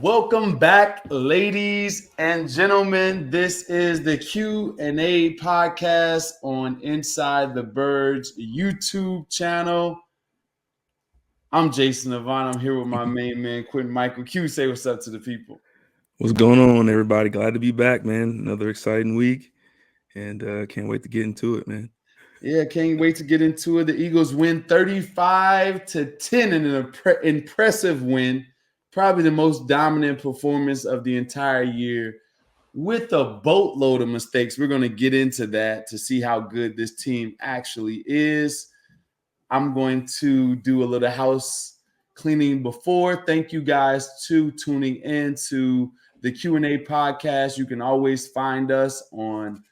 Welcome back, ladies and gentlemen. This is the Q&A podcast on Inside the Birds YouTube channel. I'm Jason Avant. I'm here with my main man, Quintin Mikell. Q, say what's up to the people. What's going on, everybody? Glad to be back, man. Another exciting week, and can't wait to get into it, man. Yeah, can't wait to get into it. The Eagles win 35-10 in an impressive win. Probably the most dominant performance of the entire year with a boatload of mistakes. We're going to get into that to see how good this team actually is. I'm going to do a little house cleaning before. Thank you guys to tuning in to the Q&A podcast. You can always find us on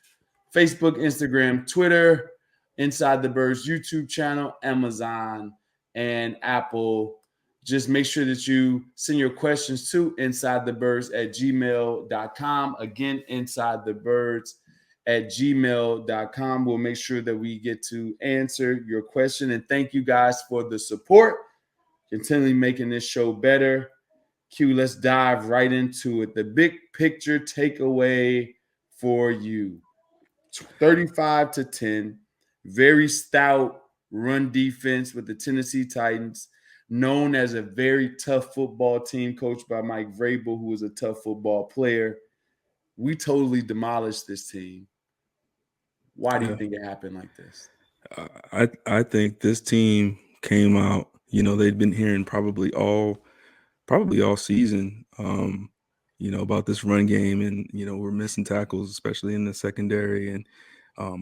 Facebook, Instagram, Twitter, Inside the Birds YouTube channel, Amazon, and Apple. Just make sure that you send your questions to insidethebirds@gmail.com. Again, insidethebirds@gmail.com. We'll make sure that we get to answer your question. And thank you guys for the support, continually making this show better. Q, let's dive right into it. The big picture takeaway for you. 35-10, very stout run defense with the Tennessee Titans, known as a very tough football team coached by Mike Vrabel, who is a tough football player. We totally demolished this team. Why do you think it happened like this? I think this team came out. They'd been hearing probably all season, about this run game, and we're missing tackles, especially in the secondary, and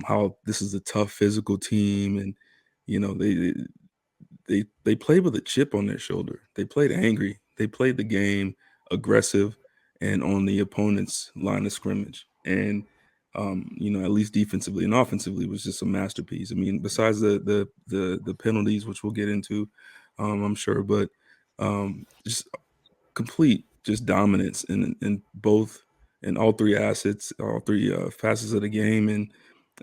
how this is a tough physical team, and they played with a chip on their shoulder. They played angry. They played the game aggressive and on the opponent's line of scrimmage. And at least defensively and offensively was just a masterpiece. I mean, besides the penalties, which we'll get into, I'm sure, but just complete just dominance in all three all three facets of the game. And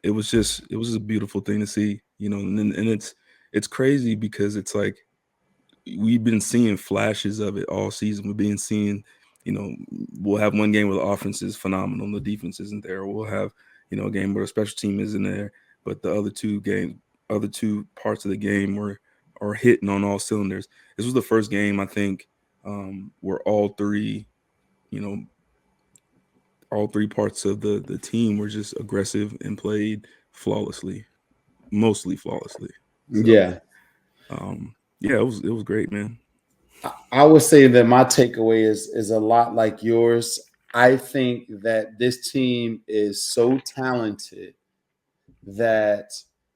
it was just a beautiful thing to see, and it's crazy because it's like we've been seeing flashes of it all season. We've been seeing, we'll have one game where the offense is phenomenal and the defense isn't there. We'll have, a game where the special team isn't there, but the other two parts of the game are hitting on all cylinders. This was the first game, I think, where all three parts of the team were just aggressive and played flawlessly, mostly flawlessly. So, yeah, it was great, man. I would say that my takeaway is a lot like yours. I think that this team is so talented that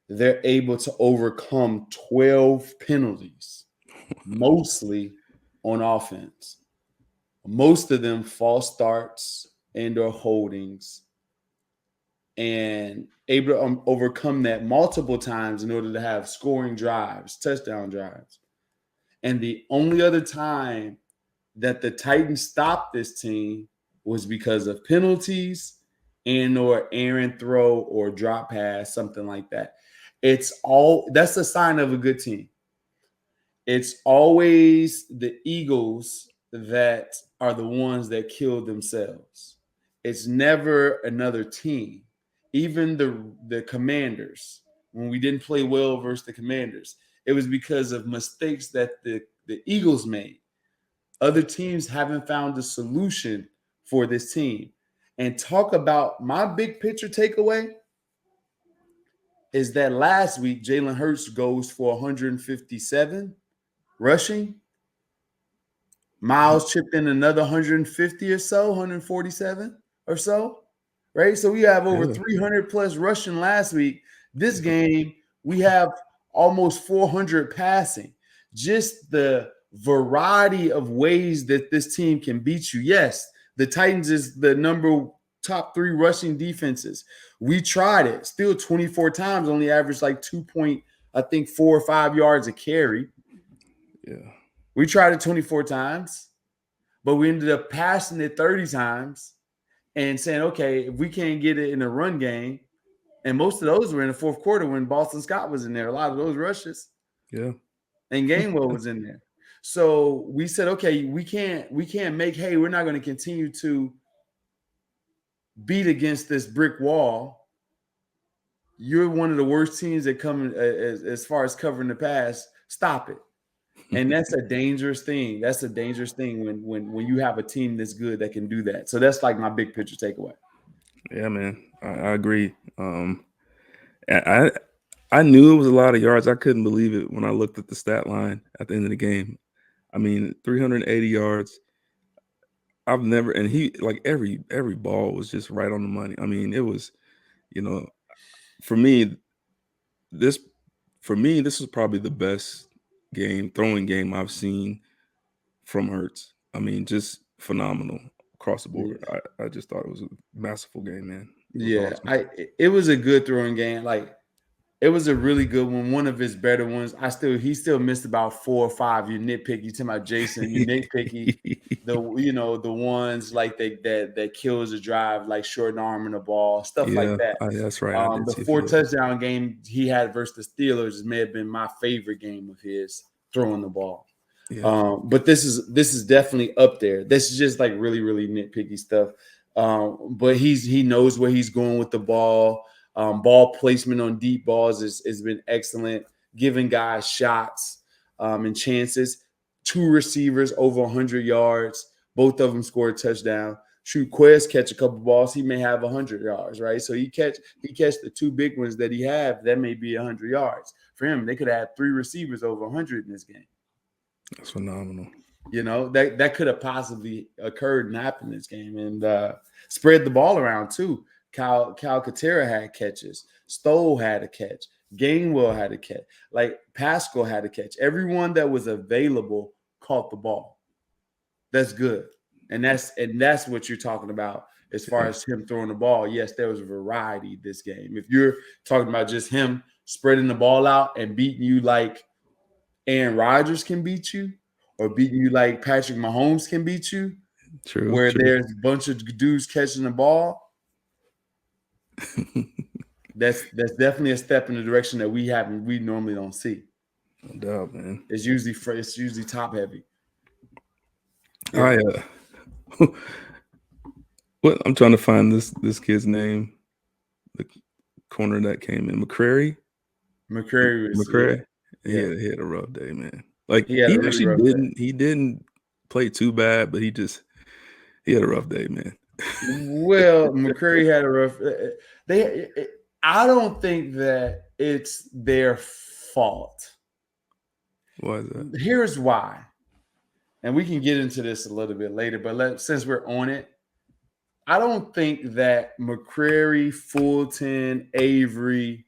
they're able to overcome 12 penalties, mostly on offense. Most of them false starts and or holdings, and able to overcome that multiple times in order to have scoring drives, touchdown drives. And the only other time that the Titans stopped this team was because of penalties and or errant throw or drop pass, something like that. That's a sign of a good team. It's always the Eagles that are the ones that kill themselves. It's never another team. Even the Commanders, when we didn't play well versus the Commanders, it was because of mistakes that the Eagles made. Other teams haven't found a solution for this team. And talk about my big picture takeaway is that last week, Jalen Hurts goes for 157 rushing. Miles chipped in another 150 or so, 147 or so, right? So we have over 300 plus rushing last week. This game, we have almost 400 passing. Just the variety of ways that this team can beat you. Yes, the Titans is the top 3 rushing defenses. We tried it. Still 24 times, only averaged like 4 or 5 yards a carry. Yeah. We tried it 24 times, but we ended up passing it 30 times and saying, okay, if we can't get it in a run game, and most of those were in the fourth quarter when Boston Scott was in there, a lot of those rushes. Yeah. And Gainwell was in there. So we said, okay, we can't make hay. We're not going to continue to beat against this brick wall. You're one of the worst teams that come as far as covering the pass. Stop it. And that's a dangerous thing. That's a dangerous thing when you have a team that's good that can do that. So that's like my big picture takeaway. Yeah, man, I agree. I knew it was a lot of yards. I couldn't believe it when I looked at the stat line at the end of the game. I mean, 380 yards. I've never, and he, like, every ball was just right on the money. I mean, it was, for me, this was probably the best throwing game I've seen from Hurts. I mean, just phenomenal across the board. Yeah. I just thought it was a masterful game, man. It was Yeah, awesome. it was a good throwing game. Like, it was a really good one. One of his better ones. He still missed about 4 or 5. You nitpicky. You talking about Jason? You nitpicky. The ones like that kills a drive, like short arming the ball, stuff like Yeah, that. that's right. I did The see a 4 few of those. touchdown game he had versus the Steelers may have been my favorite game of his throwing the ball. Yeah. But this is definitely up there. This is just like really, really nitpicky stuff. But he knows where he's going with the ball. Ball placement on deep balls has been excellent, giving guys shots and chances. 2 receivers over 100 yards. Both of them scored a touchdown. Shoot, Quez catch a couple balls, he may have 100 yards, right? So he catch the 2 big ones that he have, that may be 100 yards. For him, they could have had 3 receivers over 100 in this game. That's phenomenal. That could have possibly occurred and happened in this game, and spread the ball around too. Cal Katera had catches. Stoll had a catch. Gainwell had a catch. Like, Pascal had a catch. Everyone that was available caught the ball. That's good, and that's what you're talking about as far as him throwing the ball. Yes, there was a variety this game. If you're talking about just him spreading the ball out and beating you like Aaron Rodgers can beat you, or beating you like Patrick Mahomes can beat you, True. there's a bunch of dudes catching the ball, that's definitely a step in the direction that we normally don't see. No doubt, man. It's usually top heavy. Yeah. What I'm trying to find this kid's name, the corner that came in, McCrary. McCrary. Yeah. He had a rough day, man. Like, He had a really rough day. He didn't play too bad, but he had a rough day, man. Well, McCrary had a rough. I don't think that it's their fault. Why is that? Here's why, and we can get into this a little bit later. But since we're on it, I don't think that McCrary, Fulton, Avery,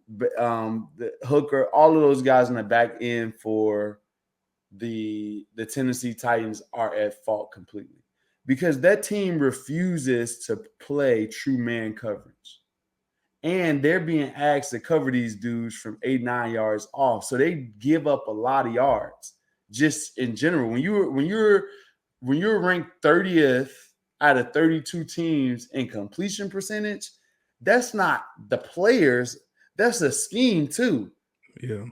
the Hooker, all of those guys in the back end for the Tennessee Titans are at fault completely, because that team refuses to play true man coverage, and they're being asked to cover these dudes from 8-9 yards off, so they give up a lot of yards just in general. When you're ranked 30th out of 32 teams in completion percentage, that's not the players, that's a scheme too. Yeah.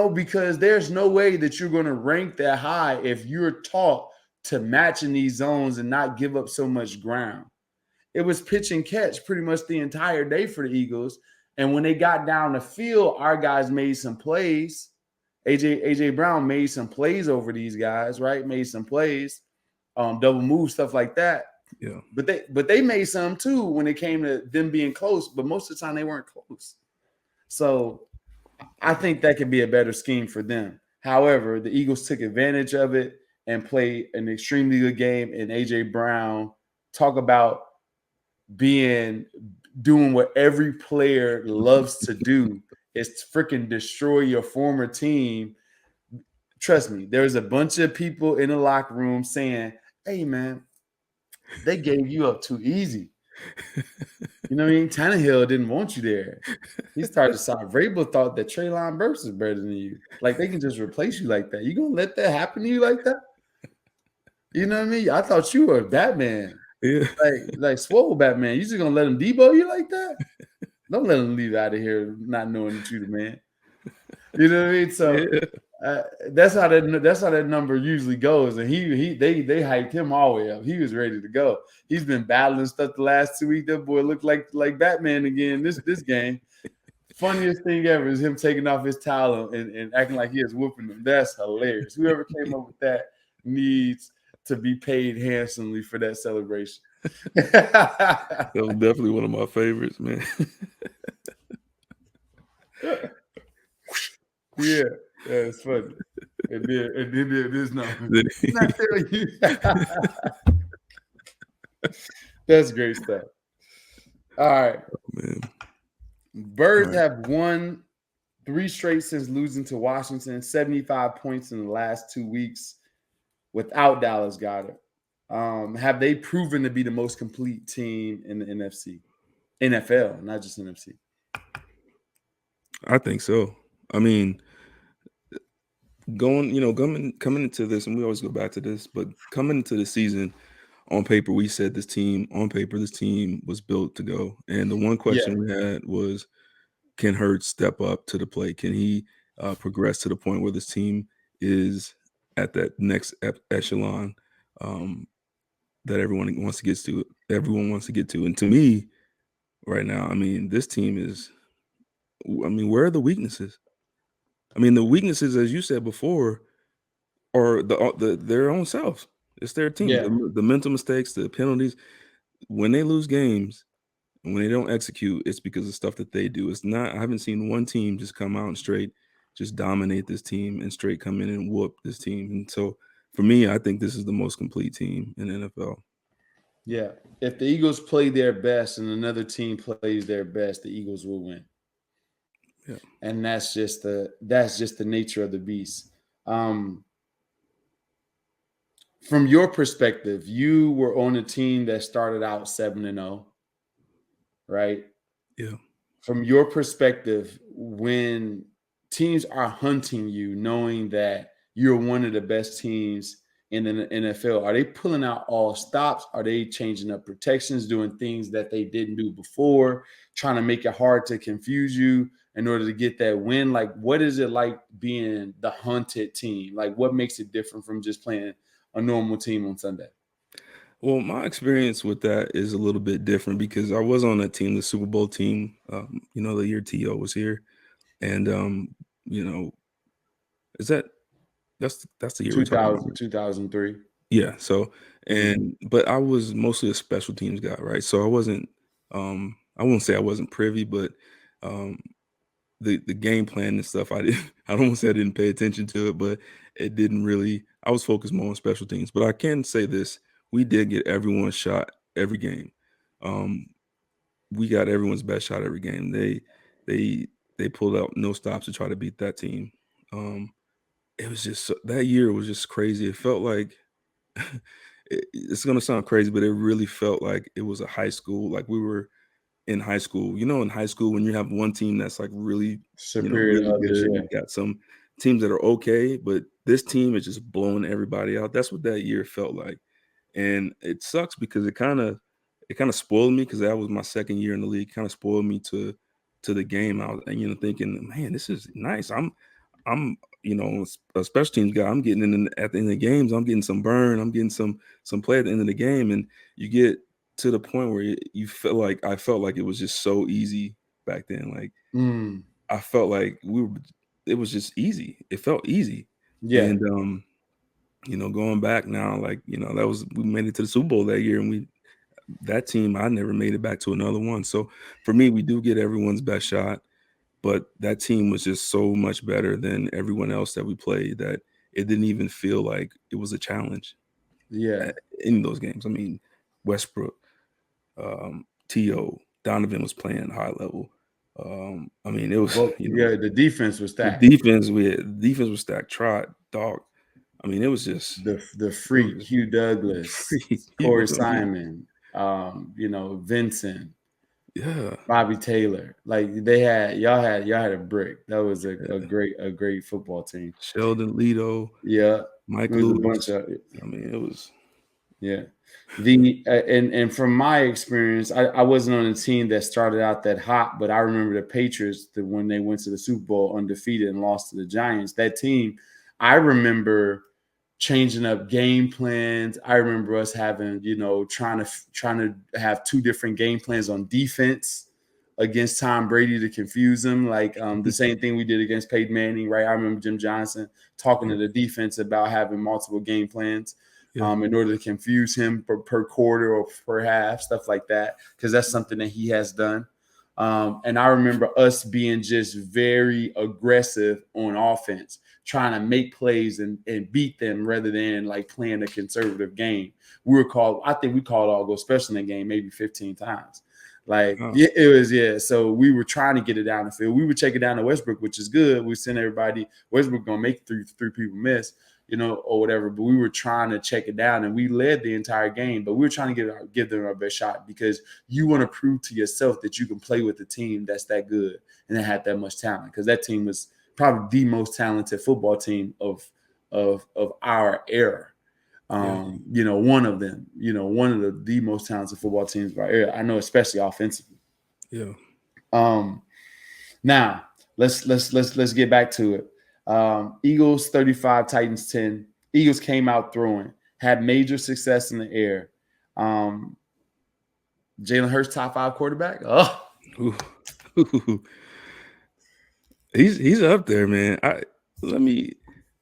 Because there's no way that you're going to rank that high if you're taught to match in these zones and not give up so much ground. It was pitch and catch pretty much the entire day for the Eagles. And when they got down the field, our guys made some plays. AJ Brown made some plays over these guys, right? Made some plays, double move, stuff like that. Yeah. But they made some too when it came to them being close, but most of the time they weren't close. So I think that could be a better scheme for them. However, the Eagles took advantage of it and played an extremely good game. And AJ Brown, talk about doing what every player loves to do, is freaking destroy your former team. Trust me, there's a bunch of people in the locker room saying, "Hey, man, they gave you up too easy." You know what I mean? Tannehill didn't want you there. He started to start. Vrabel thought that Treylon Burks is better than you. Like, they can just replace you like that. You gonna let that happen to you like that? You know what I mean? I thought you were Batman. Yeah. Like swole Batman. You just gonna let him debo you like that? Don't let him leave out of here not knowing that you the man. You know what I mean? So That's how that number usually goes, and they hyped him all the way up. He was ready to go. He's been battling stuff the last 2 weeks. That boy looked like Batman again this game. Funniest thing ever is him taking off his towel and acting like he is whooping them. That's hilarious. Whoever came up with that needs to be paid handsomely for that celebration. That was definitely one of my favorites, man. Yeah, it's funny. And then this number. Not telling you. That's great stuff. All right. Man. Birds have won 3 straight since losing to Washington, 75 points in the last 2 weeks without Dallas Goedert. Have they proven to be the most complete team in the NFL, not just NFC? I think so. I mean, coming into this, and we always go back to this, but coming into the season, on paper, we said this team was built to go. And the one question we had was, can Hurts step up to the plate? Can he progress to the point where this team is at that next echelon that everyone wants to get to? And to me, right now, I mean, this team is. I mean, where are the weaknesses? I mean, the weaknesses, as you said before, are their own selves. It's their team. Yeah. The mental mistakes, the penalties. When they lose games, and when they don't execute, it's because of stuff that they do. It's not. I haven't seen one team just come out and straight just dominate this team and straight come in and whoop this team. And so, for me, I think this is the most complete team in the NFL. Yeah. If the Eagles play their best and another team plays their best, the Eagles will win. Yeah. And that's just the nature of the beast. From your perspective, you were on a team that started out 7-0, right? Yeah. From your perspective, when teams are hunting you, knowing that you're one of the best teams in the NFL, are they pulling out all stops? Are they changing up protections, doing things that they didn't do before, trying to make it hard to confuse you in order to get that win? Like, what is it like being the hunted team? Like, what makes it different from just playing a normal team on Sunday? Well, my experience with that is a little bit different because I was on that team, the Super Bowl team, the year T.O. was here. And, that's the year we're talking about. 2003. Yeah. So, but I was mostly a special teams guy, right? So I wasn't, I won't say I wasn't privy, but the game plan and stuff, I don't want to say I didn't pay attention to it, but it didn't really, I was focused more on special teams. But I can say this, we did get everyone's shot every game. We got everyone's best shot every game. They pulled out no stops to try to beat that team. It was just, that year was just crazy. It felt like, it's going to sound crazy, but it really felt like it was a high school, like we were in high school. In high school when you have one team that's like really Superior really to others, good, yeah. you got some teams that are okay, but this team is just blowing everybody out. That's what that year felt like. And it sucks because it kind of spoiled me because that was my second year in the league. Kind of spoiled me to the game. I was thinking, man, this is nice. I'm a special teams guy. I'm getting in at the end of the games. I'm getting some burn. I'm getting some play at the end of the game, and you get to the point where I felt like it was just so easy back then. Like I felt like it was just easy. It felt easy. Yeah. And going back now, like we made it to the Super Bowl that year, and that team, I never made it back to another one. So for me, we do get everyone's best shot, but that team was just so much better than everyone else that we played that it didn't even feel like it was a challenge. Yeah. In those games. I mean, Westbrook, T.O., Donovan was playing high level. I mean, it was the defense was stacked. The defense was stacked. Trot, Dog. I mean, it was just the freak, Hugh Douglas, Corey Simon, Vincent, Bobby Taylor. Like y'all had a brick. That was a great football team. Sheldon Lido, yeah, Mike Lewis. Lewis. I mean, it was Yeah. And from my experience, I wasn't on a team that started out that hot, but I remember the Patriots when they went to the Super Bowl undefeated and lost to the Giants. That team, I remember changing up game plans. I remember us having, trying to have two different game plans on defense against Tom Brady to confuse him, like the same thing we did against Peyton Manning, right? I remember Jim Johnson talking to the defense about having multiple game plans in order to confuse him per quarter or per half, stuff like that, because that's something that he has done. And I remember us being just very aggressive on offense, trying to make plays and beat them rather than like playing a conservative game. I think we called all go special in the game maybe 15 times. Like, yeah, it was, yeah. So we were trying to get it down the field. We would check it down to Westbrook, which is good. We send everybody, Westbrook going to make three people miss, or whatever. But we were trying to check it down, and we led the entire game. But we were trying to give them our best shot because you want to prove to yourself that you can play with a team that's that good and that had that much talent. Because that team was probably the most talented football team of our era. One of them, one of the most talented football teams of our era. I know, especially offensively. Yeah. Now let's get back to it. Eagles 35, Titans 10. Eagles came out throwing, had major success in the air. Jalen Hurts, top 5 quarterback. Oh, he's up there, man.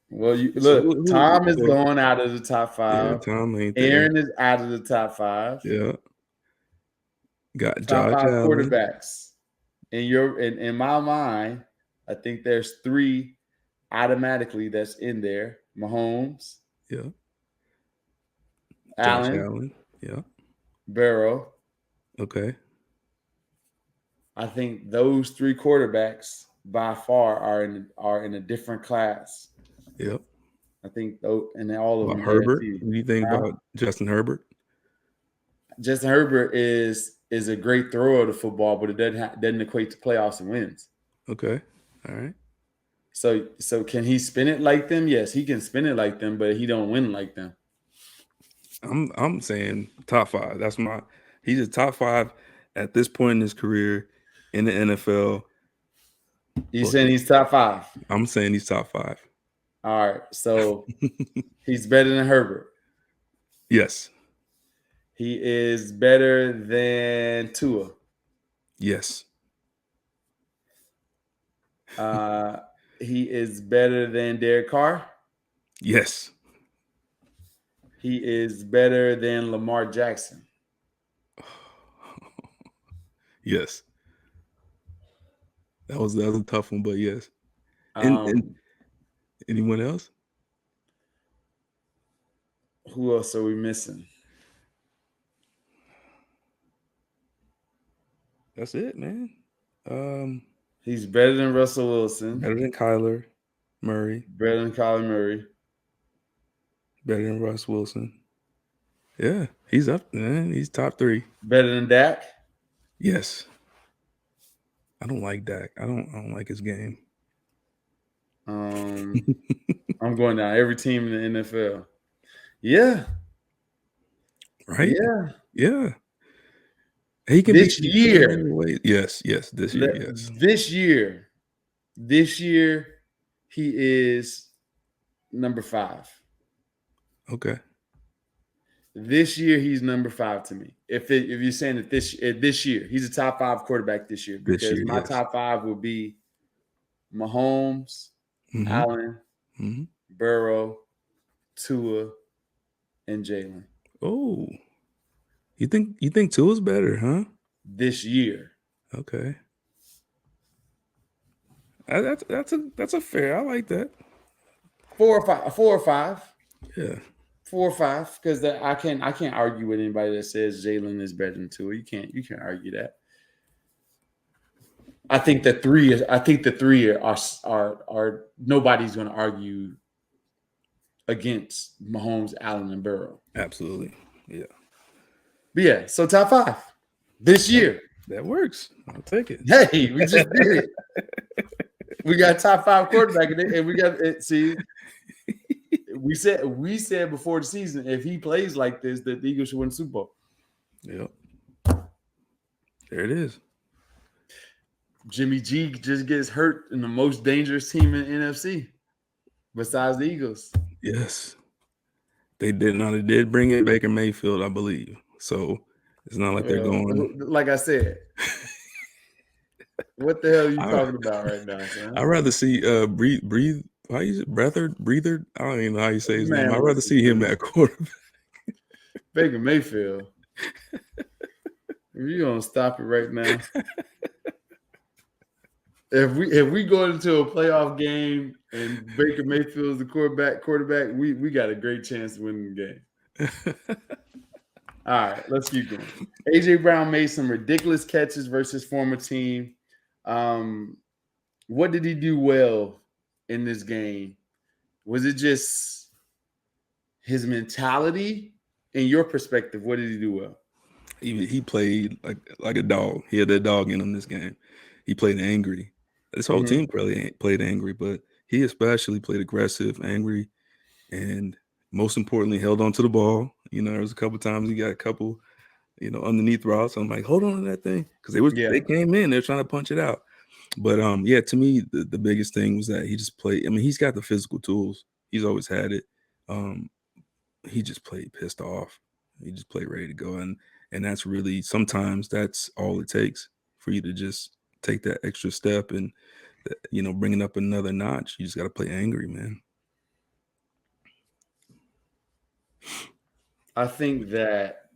Look, Tom is going out of the top 5. Yeah, Tom ain't there. Aaron is out of the top 5. Yeah. Got top Josh 5 Allen. Quarterbacks. In my mind, I think there's 3 automatically that's in there. Mahomes. Yeah. Allen. Yeah. Burrow. Okay. I think those 3 quarterbacks by far are in a different class. Yep. I think and all of them. Herbert. What do you think about Justin Herbert? Justin Herbert is a great thrower of the football, but it doesn't equate to playoffs and wins. Okay. All right. So can he spin it like them? Yes, he can spin it like them, but he don't win like them. I'm saying top 5. He's a top 5 at this point in his career in the NFL. You saying he's top 5? I'm saying he's top 5. All right. So he's better than Herbert. Yes. He is better than Tua. Yes. He is better than Derek Carr. Yes. He is better than Lamar Jackson. Yes. That was a tough one, but yes. And anyone else? Who else are we missing? That's it, man. He's better than Russell Wilson. Better than Kyler Murray. Better than Kyler Murray. Better than Russ Wilson. Yeah, he's up, man. He's top 3. Better than Dak? Yes. I don't like Dak. I don't like his game. I'm going down every team in the NFL. Yeah. Right? Yeah. Yeah. He can this year. Yes, this year, yes. This year, he is number 5. Okay. This year, he's number 5 to me. If you're saying that this year, he's a top 5 quarterback this year. Because my top 5 would be Mahomes, Allen, Burrow, Tua, and Jalen. Oh. You think Tua's better, huh? This year. Okay. That's a fair. I like that. 4 or 5. Yeah. 4 or 5, because I can't argue with anybody that says Jalen is better than Tua. You can't argue that. I think the 3 are nobody's going to argue against Mahomes, Allen, and Burrow. Absolutely. Yeah. But yeah, so top 5 this year. That works. I'll take it. Hey, we just did it. We got top 5 quarterback, and we got it. See, we said before the season, if he plays like this, that the Eagles should win the Super Bowl. Yep. There it is. Jimmy G just gets hurt in the most dangerous team in NFC besides the Eagles. Yes. They did bring in Baker Mayfield, I believe. So it's not like they're going. Like I said, what the hell are you talking about right now, son? I'd rather see breathe. How you breather? I don't even know how you say his name. I'd rather see him at quarterback. Baker Mayfield. You're gonna stop it right now. If we go into a playoff game and Baker Mayfield is the quarterback, we got a great chance of winning the game. All right, let's keep going. AJ Brown made some ridiculous catches versus former team. What did he do well in this game? Was it just his mentality? In your perspective, what did he do well? He played like a dog. He had that dog in him this game. He played angry. This whole team played angry, but he especially played aggressive, angry, and most importantly, held on to the ball. There was a couple times he got a couple, underneath routes. I'm like, hold on to that thing, because they came in, they're trying to punch it out. But to me, the biggest thing was that he just played. I mean, he's got the physical tools. He's always had it. He just played pissed off. He just played ready to go, and that's really, sometimes that's all it takes for you to just take that extra step and bring it up another notch. You just got to play angry, man. I think that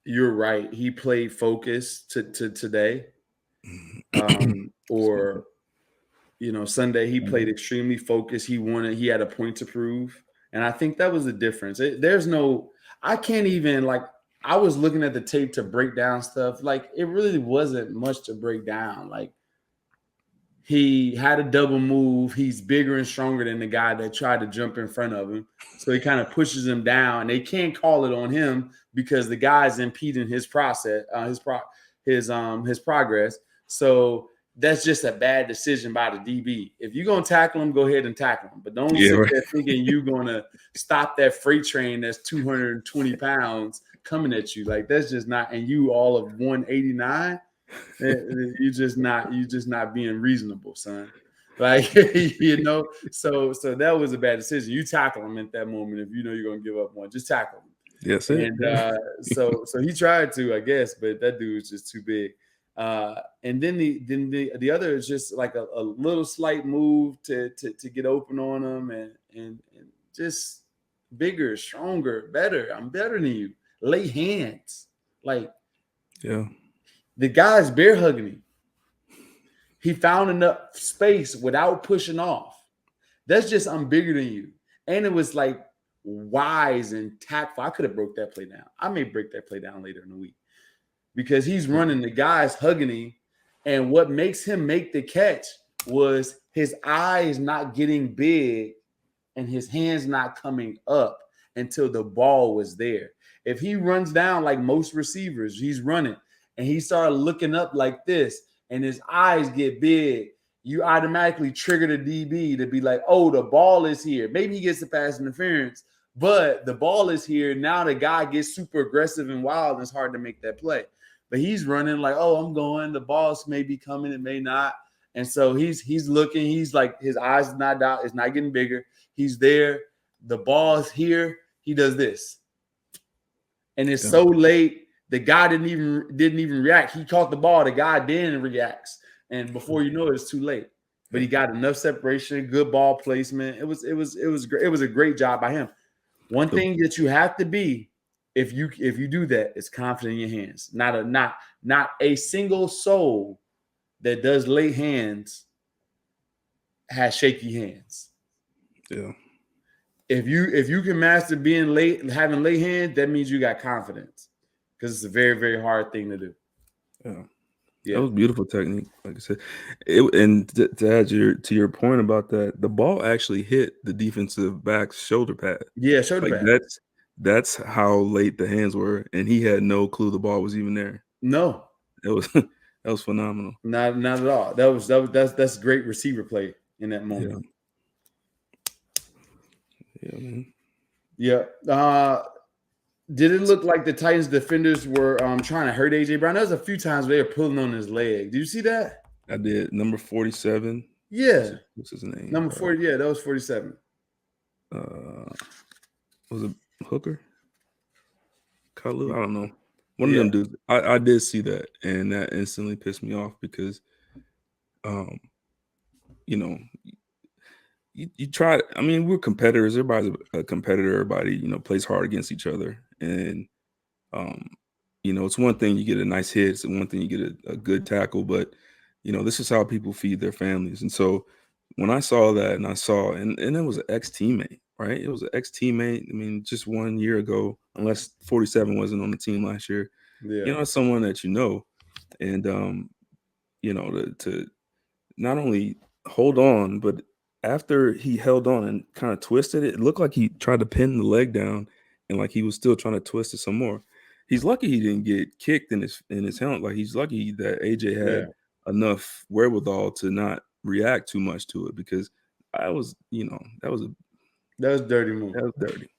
you're right. He played focused to today, or Sunday. He played extremely focused. He wanted. He had a point to prove, and I think that was the difference. I can't even, I was looking at the tape to break down stuff. It really wasn't much to break down. He had a double move. He's bigger and stronger than the guy that tried to jump in front of him. So he kind of pushes him down. And they can't call it on him because the guy's impeding his process, his progress. So that's just a bad decision by the DB. If you're going to tackle him, go ahead and tackle him. But don't sit there thinking you're going to stop that freight train that's 220 pounds coming at you. That's just not, and you all of 189. You're just not being reasonable, son. So that was a bad decision. You tackle him at that moment. If you're going to give up one, just tackle him. Yes, and so he tried to, I guess, but that dude was just too big. And then the other is just like a little slight move to get open on him, and just bigger, stronger, better. I'm better than you. Lay hands, The guy's bear hugging him. He found enough space without pushing off. That's just, I'm bigger than you. And it was wise and tactful. I could have broke that play down. I may break that play down later in the week, because he's running, the guy's hugging him. And what makes him make the catch was his eyes not getting big and his hands not coming up until the ball was there. If he runs down like most receivers, he's running, and he started looking up like this, and his eyes get big, you automatically trigger the DB to be like, oh, the ball is here. Maybe he gets the pass interference, but the ball is here. Now the guy gets super aggressive and wild, and it's hard to make that play. But he's running like, oh, I'm going. The ball's may be coming, it may not. And so he's looking. He's like, his eyes is not out. It's not getting bigger. He's there. The ball's here. He does this. And it's so late, the guy didn't even react. He caught the ball. The guy then reacts, and before you know it, it's too late. But he got enough separation, good ball placement. It was great. It was a great job by him. One thing that you have to be, if you do that, is confident in your hands. Not a single soul that does lay hands has shaky hands. Yeah. If you can master having lay hands, that means you got confidence, because it's a very, very hard thing to do. Yeah. That was beautiful technique, like I said. And to add to your point about that, the ball actually hit the defensive back's shoulder pad. Yeah, shoulder pad. That's how late the hands were, and he had no clue the ball was even there. No, that was phenomenal. Not at all. That's great receiver play in that moment. Yeah, man. Yeah. Did it look like the Titans defenders were trying to hurt AJ Brown? There was a few times where they were pulling on his leg. Did you see that? I did. Number 47. Yeah. What's his name? Number 40. Yeah, that was 47. Was it Hooker? Kalu? I don't know. One Yeah. of them dudes. I did see that, and that instantly pissed me off because, you know, you try. I mean, we're competitors. Everybody's a competitor. Everybody, plays hard against each other, and it's one thing you get a nice hit, it's one thing you get a good tackle, but this is how people feed their families. And so when I saw that, and it was an ex-teammate, right? It was an ex-teammate. I mean, just 1 year ago, unless 47 wasn't on the team last year. Yeah. It's someone that and to not only hold on, but after he held on and kind of twisted it, it looked like he tried to pin the leg down, and like he was still trying to twist it some more. He's lucky he didn't get kicked in his helmet. Like, he's lucky that AJ had enough wherewithal to not react too much to it, because that was dirty move. That was dirty.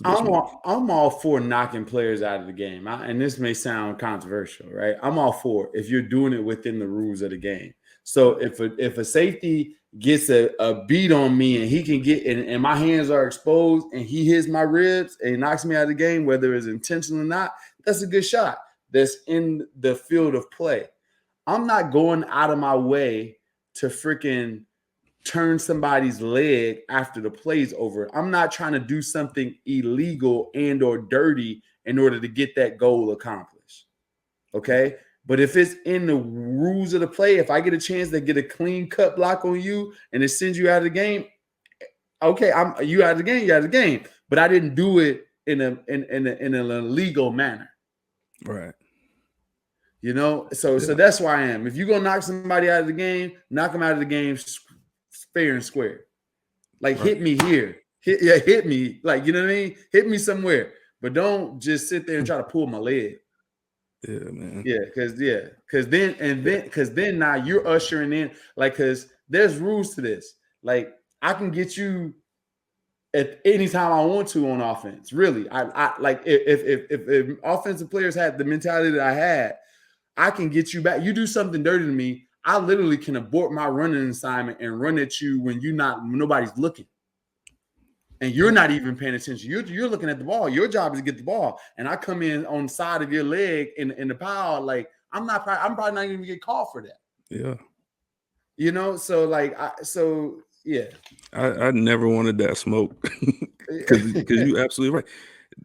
I'm all for knocking players out of the game. And this may sound controversial, right? I'm all for it if you're doing it within the rules of the game. So if a safety gets a beat on me and he can get and my hands are exposed and he hits my ribs and knocks me out of the game, whether it's intentional or not, that's a good shot. That's in the field of play. I'm not going out of my way to freaking turn somebody's leg after the play's over. I'm not trying to do something illegal and or dirty in order to get that goal accomplished. Okay? But if it's in the rules of the play, if I get a chance to get a clean cut block on you and it sends you out of the game, okay, you out of the game, you out of the game. But I didn't do it in an illegal manner. Right. So that's why I am. If you're gonna knock somebody out of the game, knock them out of the game fair and square. Like, hit me here. Hit me. Like, you know what I mean? Hit me somewhere. But don't just sit there and try to pull my leg. Yeah, man. Yeah, because then now you're ushering in, like, because there's rules to this. Like, I can get you at any time I want to on offense. Really, I like if offensive players had the mentality that I had, I can get you back. You do something dirty to me, I literally can abort my running assignment and run at you when nobody's looking. And you're not even paying attention. You're looking at the ball. Your job is to get the ball. And I come in on the side of your leg in the pile. Like, I'm probably not even get called for that. Yeah. So yeah. I never wanted that smoke because you're absolutely right.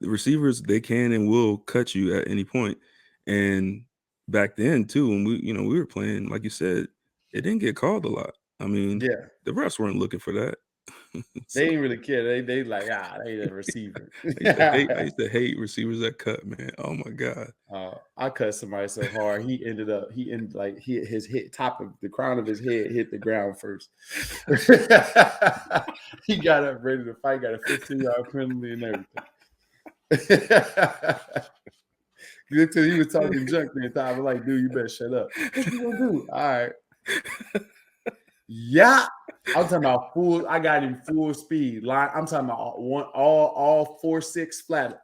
The receivers, they can and will cut you at any point. And back then too, when we were playing, like you said, it didn't get called a lot. I mean, the refs weren't looking for that. They didn't really care. They like, they a receiver. I used to hate receivers that cut, man. Oh my God. I cut somebody so hard. He ended his top of the crown of his head hit the ground first. He got up ready to fight, got a 15-yard penalty and everything. He was talking junk the entire time. I was like, dude, you better shut up. What you gonna do? All right. Yeah. I'm talking about full. I got him full speed. Line. I'm talking about all 4.6 flat.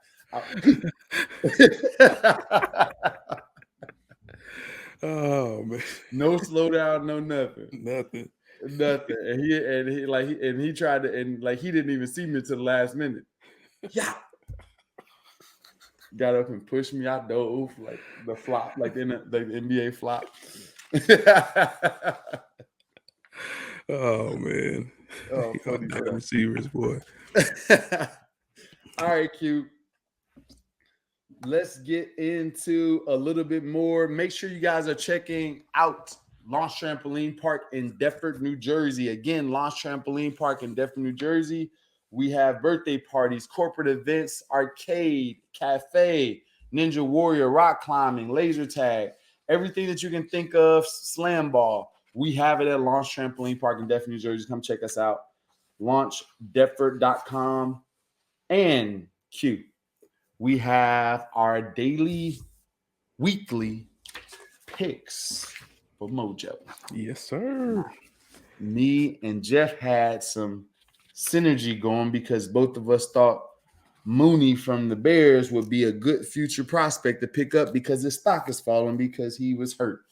Oh man. No slowdown, no nothing. Nothing. And he tried to, and like he didn't even see me until the last minute. Yeah. Got up and pushed me. I dove like the flop, like in the NBA flop. Oh man. Oh, funny receivers, boy. All right, Q. Let's get into a little bit more. Make sure you guys are checking out Launch Trampoline Park in Deptford, New Jersey. Again, Launch Trampoline Park in Deptford, New Jersey. We have birthday parties, corporate events, arcade, cafe, Ninja Warrior, rock climbing, laser tag, everything that you can think of, slam ball. We have it at Launch Trampoline Park in Deptford, New Jersey. Come check us out. LaunchDeptford.com. And Q, we have our weekly picks for Mojo. Yes, sir. Me and Jeff had some synergy going because both of us thought Mooney from the Bears would be a good future prospect to pick up because his stock is falling because he was hurt.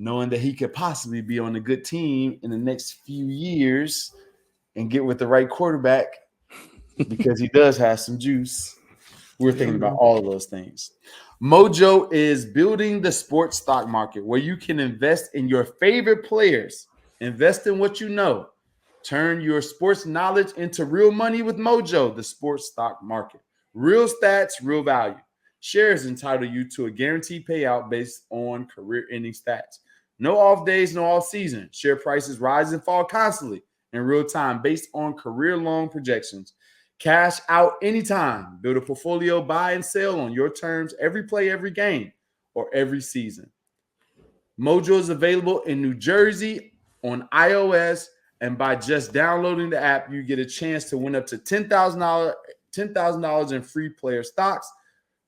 Knowing that he could possibly be on a good team in the next few years and get with the right quarterback because he does have some juice. We're thinking about all of those things. Mojo is building the sports stock market where you can invest in your favorite players, invest in what you know. Turn your sports knowledge into real money with Mojo, the sports stock market. Real stats, real value. Shares entitle you to a guaranteed payout based on career-ending stats. No off days, no off season. Share prices rise and fall constantly in real time based on career-long projections. Cash out anytime. Build a portfolio, buy and sell on your terms every play, every game, or every season. Mojo is available in New Jersey on iOS, and by just downloading the app, you get a chance to win up to $10,000 in free player stocks.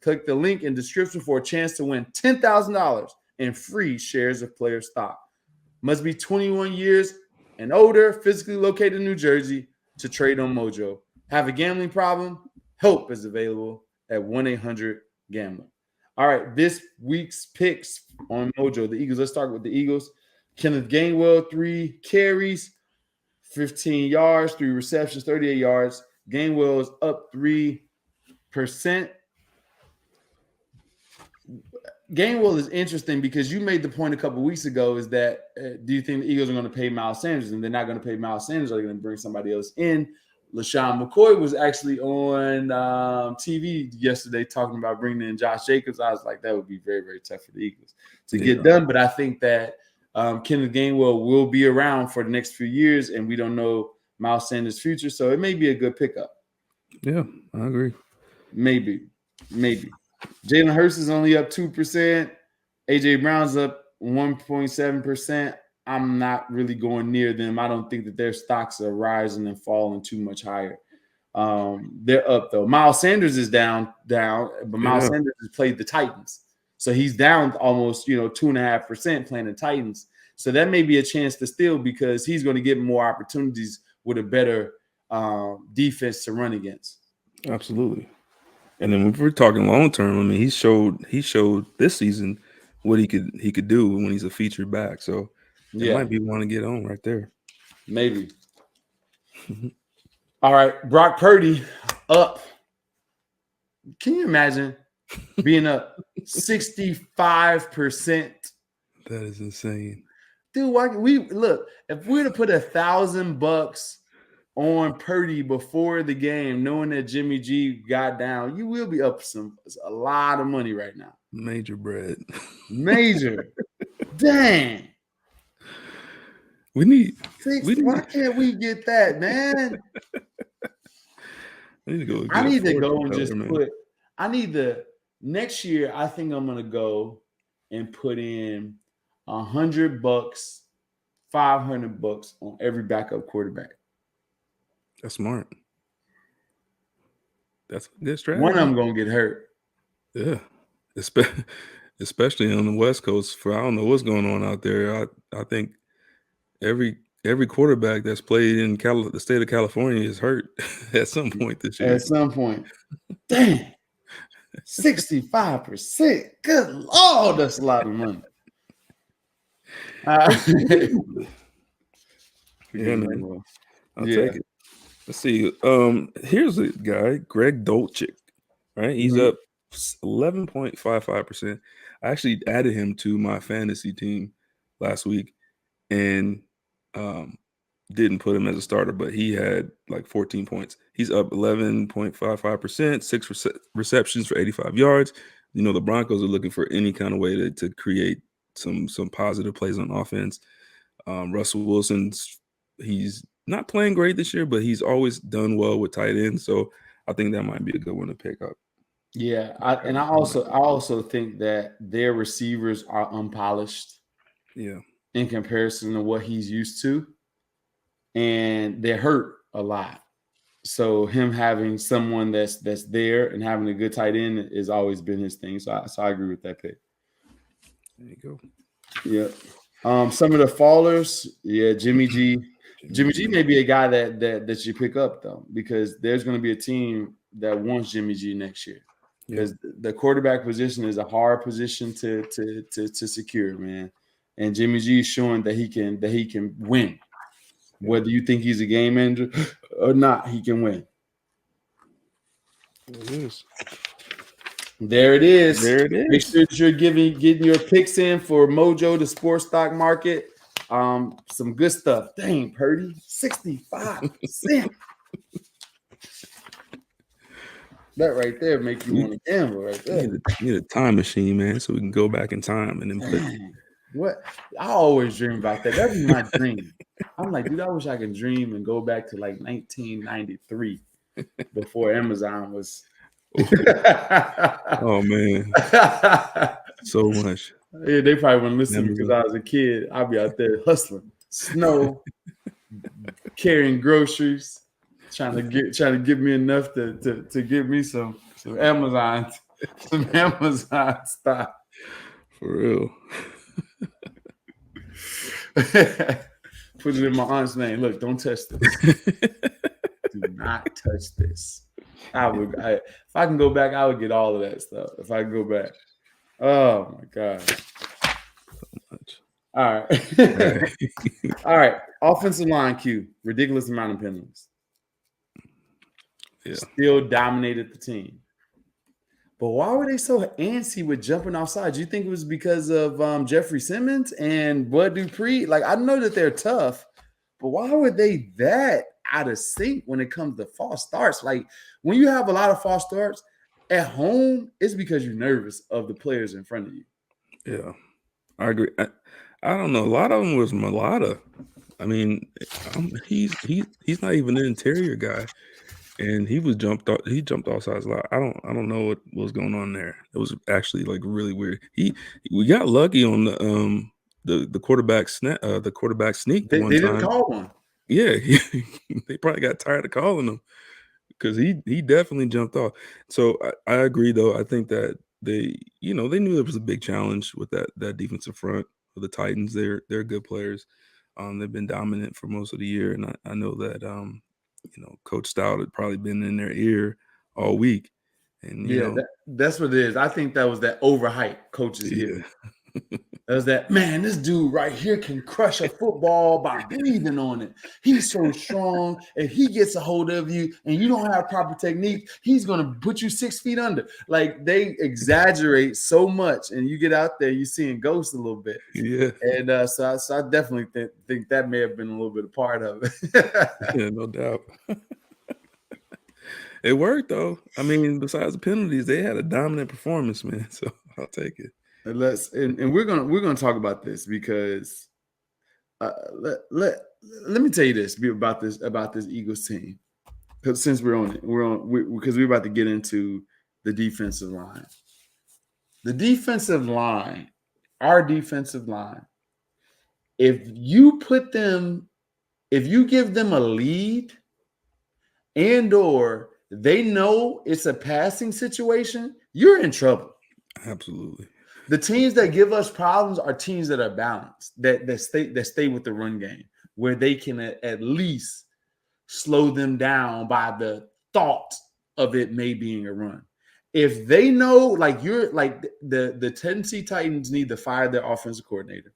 Click the link in the description for a chance to win $10,000 in free shares of player stock. Must be 21 years and older, physically located in New Jersey to trade on Mojo. Have a gambling problem? Help is available at 1-800-GAMBLER. All right, this week's picks on Mojo. The Eagles, let's start with the Eagles. Kenneth Gainwell, 3 carries, 15 yards, 3 receptions, 38 yards. Gainwell is up 3%. Gainwell is interesting because you made the point a couple weeks ago is that do you think the Eagles are going to pay Miles Sanders and they're not going to pay Miles Sanders? Are they going to bring somebody else in? LaShawn McCoy was actually on TV yesterday talking about bringing in Josh Jacobs. I was like, that would be very, very tough for the Eagles to get done. But I think that Kenneth Gainwell will be around for the next few years, and we don't know Miles Sanders' future. So it may be a good pickup. Yeah, I agree. Maybe. Jalen Hurts is only up 2%. A.J. Brown's up 1.7%. I'm not really going near them. I don't think that their stocks are rising and falling too much higher. They're up, though. Miles Sanders is down, but Miles Sanders has played the Titans. So he's down almost, 2.5% playing the Titans. So that may be a chance to steal because he's going to get more opportunities with a better defense to run against. Absolutely. And then if we're talking long term, I mean, he showed this season what he could do when he's a featured back. So it might be one to get on right there. Maybe. All right, Brock Purdy up. Can you imagine being up 65%? That is insane, dude. If we were to put $1,000 on Purdy before the game, knowing that Jimmy G got down, you will be up a lot of money right now. Major bread. Major. Dang. Why can't we get that, man? I need to go. I need to go and just next year. I think I'm gonna go and put in $100, $500 on every backup quarterback. That's smart. That's a good strategy. One of them gonna get hurt. Yeah, especially on the West Coast. I don't know what's going on out there. I think every quarterback that's played in the state of California is hurt at some point this year. At some point. Dang. 65%. Good Lord, that's a lot of money. Yeah, man. I'll take it. Let's see. Here's a guy, Greg Dolchik. Right, he's up 11.55%. I actually added him to my fantasy team last week, and didn't put him as a starter, but he had like 14 points. He's up 11.55%, 6 receptions for 85 yards. The Broncos are looking for any kind of way to create some positive plays on offense. Russell Wilson's he's not playing great this year, but he's always done well with tight ends. So I think that might be a good one to pick up. Yeah, I also think that their receivers are unpolished. Yeah, in comparison to what he's used to, and they're hurt a lot. So him having someone that's there and having a good tight end has always been his thing. So I agree with that pick. There you go. Yeah. Some of the fallers, Jimmy G. Jimmy G may be a guy that you pick up though, because there's going to be a team that wants Jimmy G next year. Because the quarterback position is a hard position to secure, man. And Jimmy G is showing that he can win. Whether you think he's a game manager or not, he can win. It is. There it is. There it is. Make sure that you're getting your picks in for Mojo, the sports stock market. Some good stuff. Dang, Purdy, 65%. That right there make you want to gamble right there. You need a time machine, man, so we can go back in time and then put. What? I always dream about that. That'd be my dream. I'm like, dude, I wish I could dream and go back to like 1993 before Amazon was. Oh man, so much. Yeah, they probably wouldn't listen because I was a kid. I'd be out there hustling, snow, carrying groceries, trying to give me enough to give me some Amazon stock. For real. Put it in my aunt's name. Look, don't touch this. Do not touch this. If I can go back, I would get all of that stuff. If I can go back. Oh my God. So much. All right. All right. Offensive line Q. Ridiculous amount of penalties. Yeah. Still dominated the team. But why were they so antsy with jumping offside? Do you think it was because of Jeffrey Simmons and Bud Dupree? Like, I know that they're tough, but why were they that out of sync when it comes to false starts? Like, when you have a lot of false starts at home, it's because you're nervous of the players in front of you. Yeah, I agree. I don't know. A lot of them was Mulata. I mean, he's not even an interior guy, and he jumped off sides a lot. I don't know what was going on there. It was actually like really weird. We got lucky on the quarterback snap, the quarterback sneak. They one didn't time. call one. Yeah, they probably got tired of calling him because he definitely jumped off. So I agree, though. I think that they knew there was a big challenge with that defensive front for the Titans. They're good players. They've been dominant for most of the year, and I know that Coach Stout had probably been in their ear all week. And that's what it is. I think that was that overhype coaches get. That was that, man, this dude right here can crush a football by breathing on it. He's so strong. If he gets a hold of you and you don't have proper technique, he's going to put you 6 feet under. Like, they exaggerate so much, and you get out there, you're seeing ghosts a little bit. Yeah. And so I definitely think that may have been a little bit a part of it. Yeah, no doubt. It worked, though. I mean, besides the penalties, they had a dominant performance, man. So I'll take it. And we're gonna talk about this because let me tell you this about this Eagles team, because since we're on it, because we're about to get into the defensive line. The defensive line, our defensive line, if you give them a lead and or they know it's a passing situation, you're in trouble. Absolutely. The teams that give us problems are teams that are balanced, that stay with the run game, where they can at least slow them down by the thought of it may being a run. If they know, like the Tennessee Titans need to fire their offensive coordinator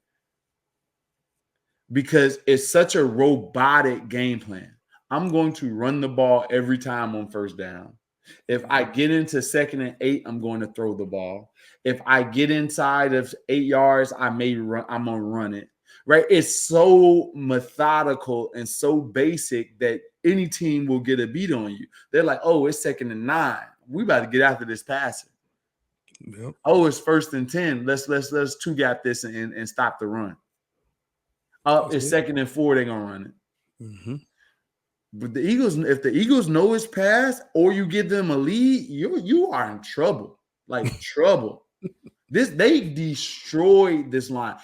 because it's such a robotic game plan. I'm going to run the ball every time on first down. If I get into 2nd and 8, I'm going to throw the ball. If I get inside of 8 yards, I'm going to run it. Right? It's so methodical and so basic that any team will get a beat on you. They're like, oh, it's 2nd and 9. We about to get after this passing. Yep. Oh, it's 1st and 10. Let's two-gap this and stop the run. Oh, it's 2nd and 4. They're gonna run it. Mm-hmm. But the Eagles, if the Eagles know it's pass or you give them a lead, you are in trouble. Like trouble. They destroyed this line.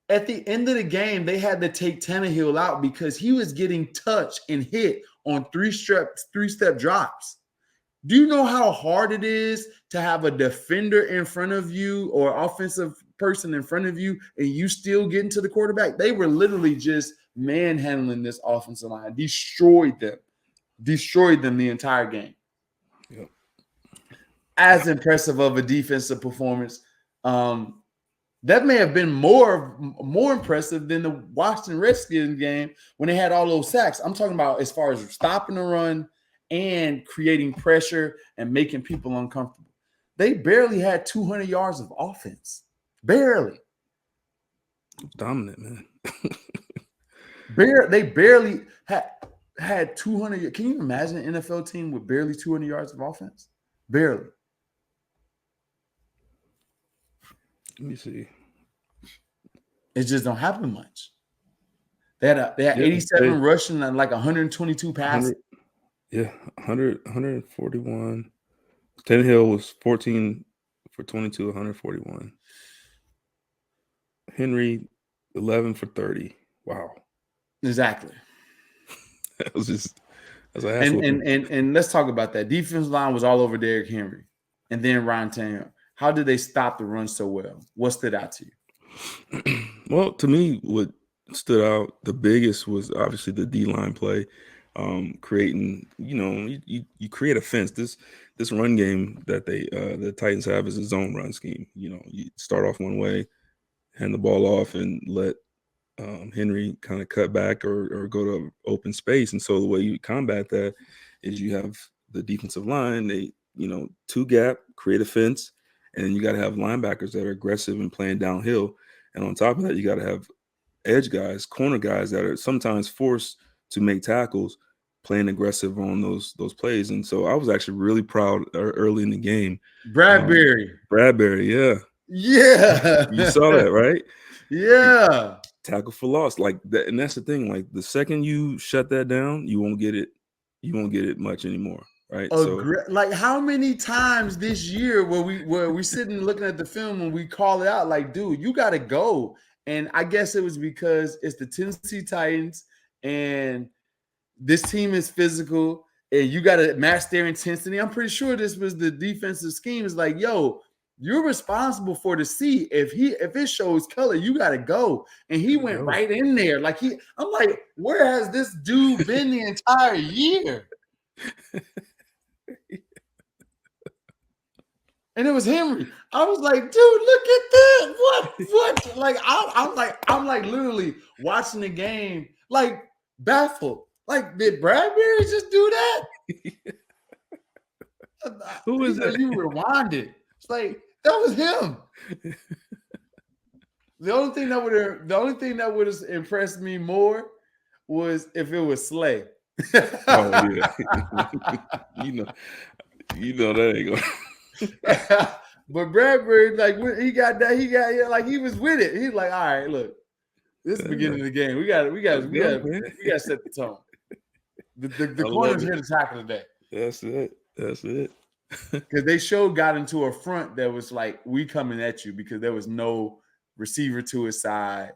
At the end of the game, they had to take Tannehill out because he was getting touched and hit on three-step drops. Do you know how hard it is to have a defender in front of you or offensive person in front of you and you still getting to the quarterback. They were literally just manhandling this offensive line, destroyed them the entire game. Yep. As impressive of a defensive performance. That may have been more impressive than the Washington Redskins game when they had all those sacks. I'm talking about as far as stopping the run and creating pressure and making people uncomfortable. They barely had 200 yards of offense. Barely. Dominant, man. They barely had 200. Can you imagine an NFL team with barely 200 yards of offense? Barely. Let me see. It just don't happen much. They had 87 rushing and like 122 passing. 141. Tannehill was 14 for 22, 141. Henry, 11 for 30. Wow. Exactly. That's and let's talk about that. Defensive line was all over Derrick Henry and then Ryan Tannehill. How did they stop the run so well? What stood out to you? Well, to me, what stood out the biggest was obviously the D-line play, creating. You create a fence. This run game that the Titans have is a zone run scheme. You start off one way, hand the ball off, and let Henry kind of cut back or go to open space. And so the way you combat that is you have the defensive line. They two gap, create a fence. And you got to have linebackers that are aggressive and playing downhill. And on top of that, you got to have edge guys, corner guys that are sometimes forced to make tackles, playing aggressive on those plays. And so I was actually really proud early in the game. Bradbury, yeah. Yeah. You saw that, right? Yeah. Tackle for loss. Like that, and that's the thing. Like the second you shut that down, you won't get it much anymore. Right. Like how many times this year were we sitting looking at the film and we call it out like, dude, you got to go. And I guess it was because it's the Tennessee Titans and this team is physical and you got to match their intensity. I'm pretty sure this was the defensive scheme. It's like, yo, you're responsible for the C. If it shows color, you got to go. And he went right in there. Like I'm like, where has this dude been the entire year? And it was Henry. I was like, dude, look at that. What? Like, I'm like literally watching the game, like baffled. Like, did Bradbury just do that? Who is that? You rewinded. It's like that was him. The only thing that would have impressed me more was if it was Slay. Oh yeah. you know that ain't gonna. But Bradbury, like he got like he was with it. He's like, all right, look, this is the beginning of the game. We got to set the tone. The corner's here to tackle today. That's it. Because they got into a front that was like, we coming at you because there was no receiver to his side.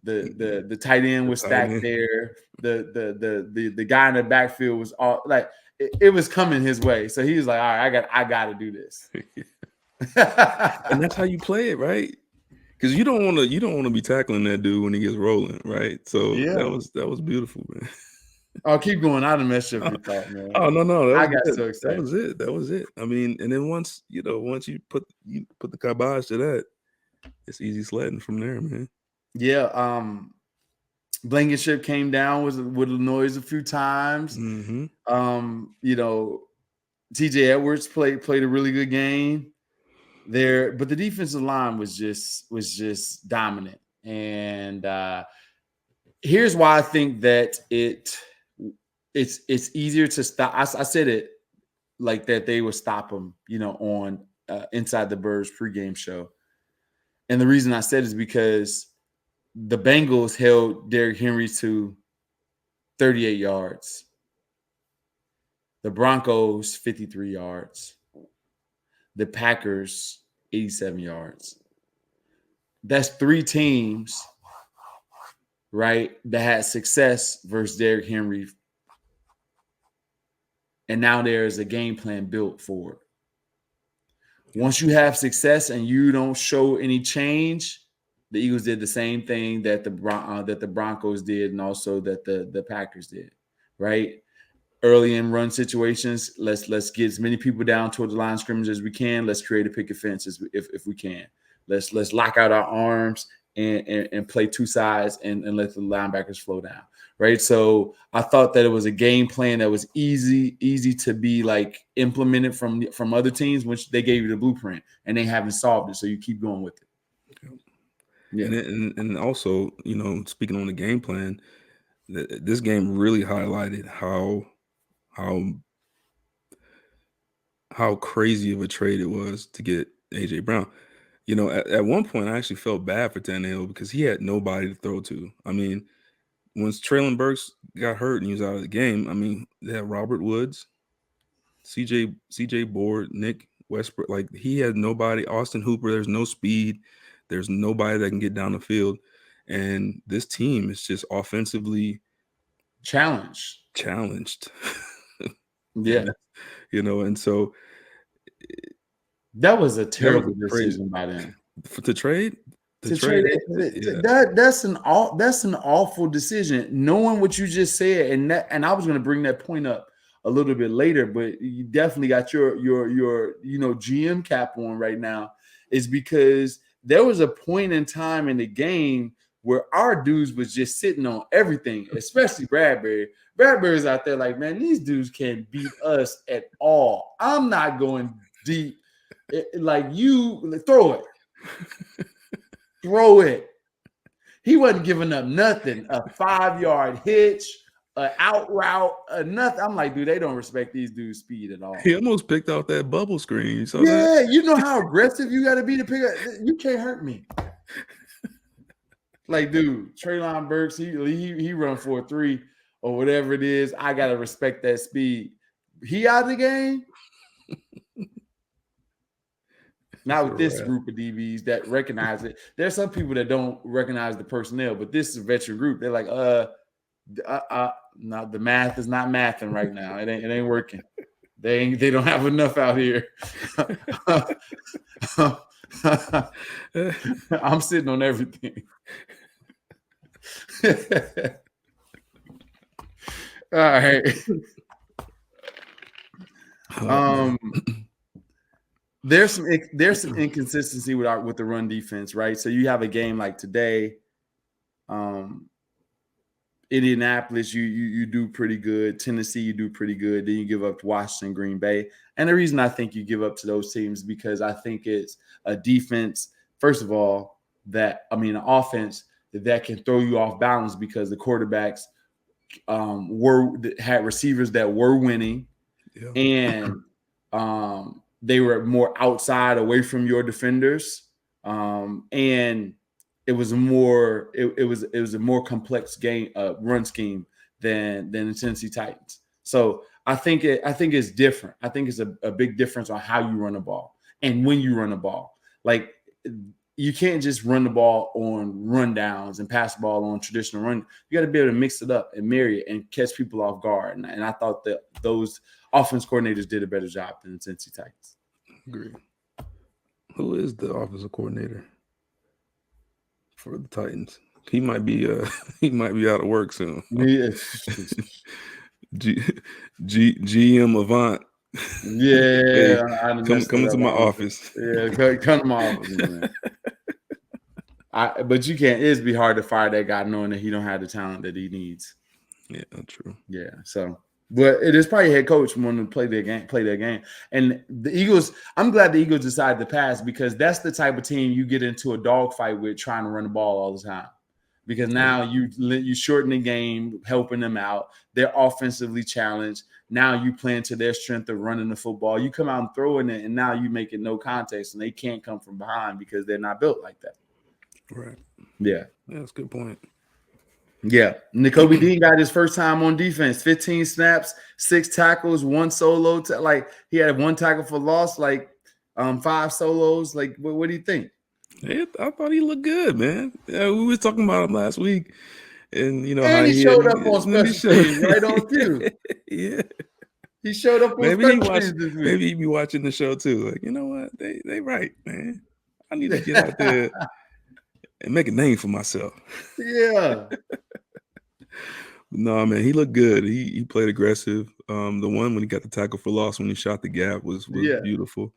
The tight end was stacked there. The guy in the backfield was all like it was coming his way. So he was like, all right, I got to do this. And that's how you play it, right? Because you don't want to be tackling that dude when he gets rolling, right? So yeah. that was beautiful, man. Oh, keep going. I'd have messed up your thought, man. Oh no, I got so excited. That was it. I mean, and then once you put the kibosh to that, it's easy sledding from there, man. Yeah. Blankenship came down with a noise a few times. Mm-hmm. TJ Edwards played a really good game there, but the defensive line was just dominant. And here's why I think that it's easier to stop. I said it like that they would stop them, on Inside the Birds pregame show. And the reason I said is because the Bengals held Derrick Henry to 38 yards. The Broncos, 53 yards. The Packers, 87 yards. That's three teams, right, that had success versus Derrick Henry. And now there is a game plan built for it. Once you have success and you don't show any change, the Eagles did the same thing that the Broncos did, and also that the Packers did, right? Early in run situations, let's get as many people down toward the line of scrimmage as we can. Let's create a picket fence if we can. Let's lock out our arms and play two sides and let the linebackers flow down. Right. So I thought that it was a game plan that was easy to be like implemented from other teams, which they gave you the blueprint and they haven't solved it. So you keep going with it. Yeah. And also, you know, speaking on the game plan, this game really highlighted how crazy of a trade it was to get AJ Brown. You know, at one point I actually felt bad for Tannehill because he had nobody to throw to. I mean, once Treylon Burks got hurt and he was out of the game, I mean, they had Robert Woods, CJ Board, Nick Westbrook. Like, he had nobody. Austin Hooper, there's no speed. There's nobody that can get down the field. And this team is just offensively challenged. Yeah. You know, and so that was a terrible decision by them. To trade? That's an awful decision. Knowing what you just said, and I was going to bring that point up a little bit later, but you definitely got your GM cap on right now, is because there was a point in time in the game where our dudes was just sitting on everything, especially Bradbury. Bradbury's out there like, man, these dudes can't beat us at all. I'm not going deep. Like, you throw it. Throw it. He wasn't giving up nothing. A 5-yard hitch, an out route, nothing. I'm like, dude, they don't respect these dudes' speed at all. He almost picked out that bubble screen. You saw that? Yeah, you know how aggressive you got to be to pick up. You can't hurt me. Like, dude, Treylon Burks, he run 4.3 or whatever it is. I got to respect that speed. He out of the game? Not with this group of DBs that recognize it. There's some people that don't recognize the personnel, but this is a veteran group. They're like, no, the math is not mathing right now. It ain't working. They don't have enough out here. I'm sitting on everything. All right. There's some inconsistency with the run defense, right? So you have a game like today, Indianapolis, you do pretty good. Tennessee, you do pretty good. Then you give up to Washington, Green Bay. And the reason I think you give up to those teams is because I think it's a defense, first of all, an offense that can throw you off balance because the quarterbacks had receivers that were winning, and they were more outside, away from your defenders, and it was a more complex game run scheme than the Tennessee Titans. So I think it's different. I think it's a big difference on how you run the ball and when you run the ball. Like, you can't just run the ball on rundowns and pass the ball on traditional run. You got to be able to mix it up and marry it and catch people off guard. And I thought that those offense coordinators did a better job than the Tennessee Titans. Agree. Who is the offensive coordinator for the Titans? He might be out of work soon. Yeah. GM Avant. Yeah, hey, come to my office. Yeah, come to my office, man. But you can't. It'd be hard to fire that guy knowing that he don't have the talent that he needs. Yeah, true. Yeah, so. But it is probably head coach wanting to play their game. And the Eagles, I'm glad the Eagles decided to pass, because that's the type of team you get into a dogfight with, trying to run the ball all the time. Because now you shorten the game, helping them out. They're offensively challenged. Now you play into their strength of running the football. You come out and throwing it, and now you make it no context, and they can't come from behind because they're not built like that. Right. Yeah. That's a good point. Yeah, Nakobe Dean got his first time on defense. 15 snaps, 6 tackles, 1 solo. He had 1 tackle for loss, 5 solos. Like, what do you think? Hey, I thought he looked good, man. Yeah, we were talking about him last week, and and he showed up on special teams right on cue. Yeah. He showed up on Maybe he special watched. teams this week. Maybe he be watching the show too. Like, you know what? They right, man. I need to get out there and make a name for myself. Yeah. No, man, he looked good. He played aggressive. The one when he got the tackle for loss when he shot the gap was Yeah. beautiful.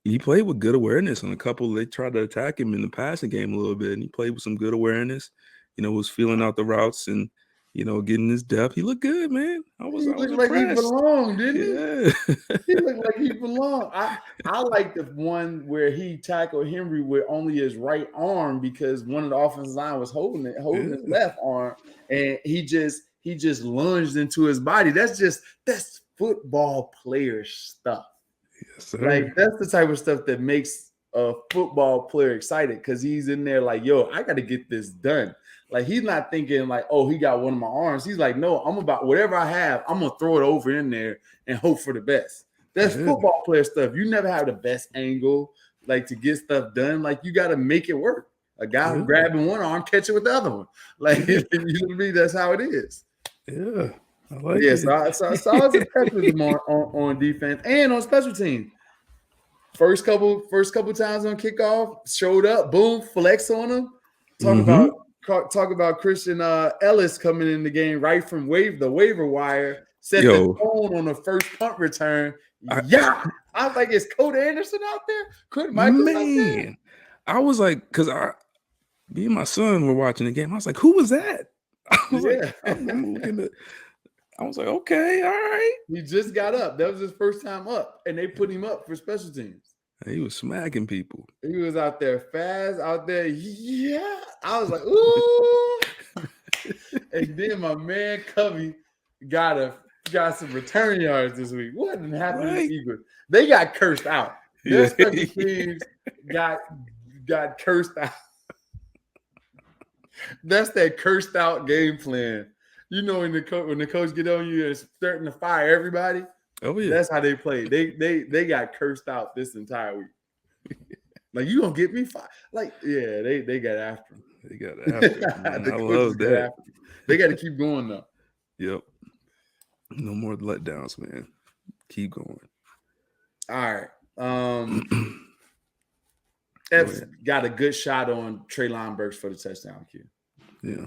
He played with good awareness on a couple. They tried to attack him in the passing game a little bit, and he played with some good awareness. Was feeling out the routes and getting his depth. He looked good, man. I was looked impressed. like he belonged, didn't he? Yeah. He looked like he belonged. I like the one where he tackled Henry with only his right arm because one of the offensive line was holding his left arm, and he just lunged into his body. That's football player stuff. Yes, sir. Like that's the type of stuff that makes a football player excited because he's in there like, yo, I got to get this done. Like he's not thinking like, oh, he got one of my arms. He's like, no, I'm about whatever I have, I'm gonna throw it over in there and hope for the best. That's football player stuff. You never have the best angle, like to get stuff done. Like you got to make it work. A guy grabbing one arm, catch it with the other one. Like that's how it is. Yeah, I like it. it. So I was impressed with him on defense and on special teams. First couple times on kickoff, showed up, boom, flex on him. Talk about Christian Ellis coming in the game right from the waiver wire, set the tone on the first punt return. I was like, is Cody Anderson out there? Quintin Mikell out there? I was like, because me and my son were watching the game. I was like, who was that? I was like, I'm looking at. I was like, okay, all right. He just got up. That was his first time up, and they put him up for special teams. He was smacking people. He was out there fast, out there. Yeah. I was like, ooh. And then my man Covey got some return yards this week. What happened to the Eagles? They got cursed out. Their special teams got cursed out. That's that cursed out game plan. When the coach get on you and starting to fire everybody. Oh yeah, that's how they played. They got cursed out this entire week. Like you gonna get me fired? Like they got after him. They got after him. I love that. They got to keep going though. Yep. No more letdowns, man. Keep going. All right. Epps got a good shot on Treylon Burks for the touchdown cue. Yeah.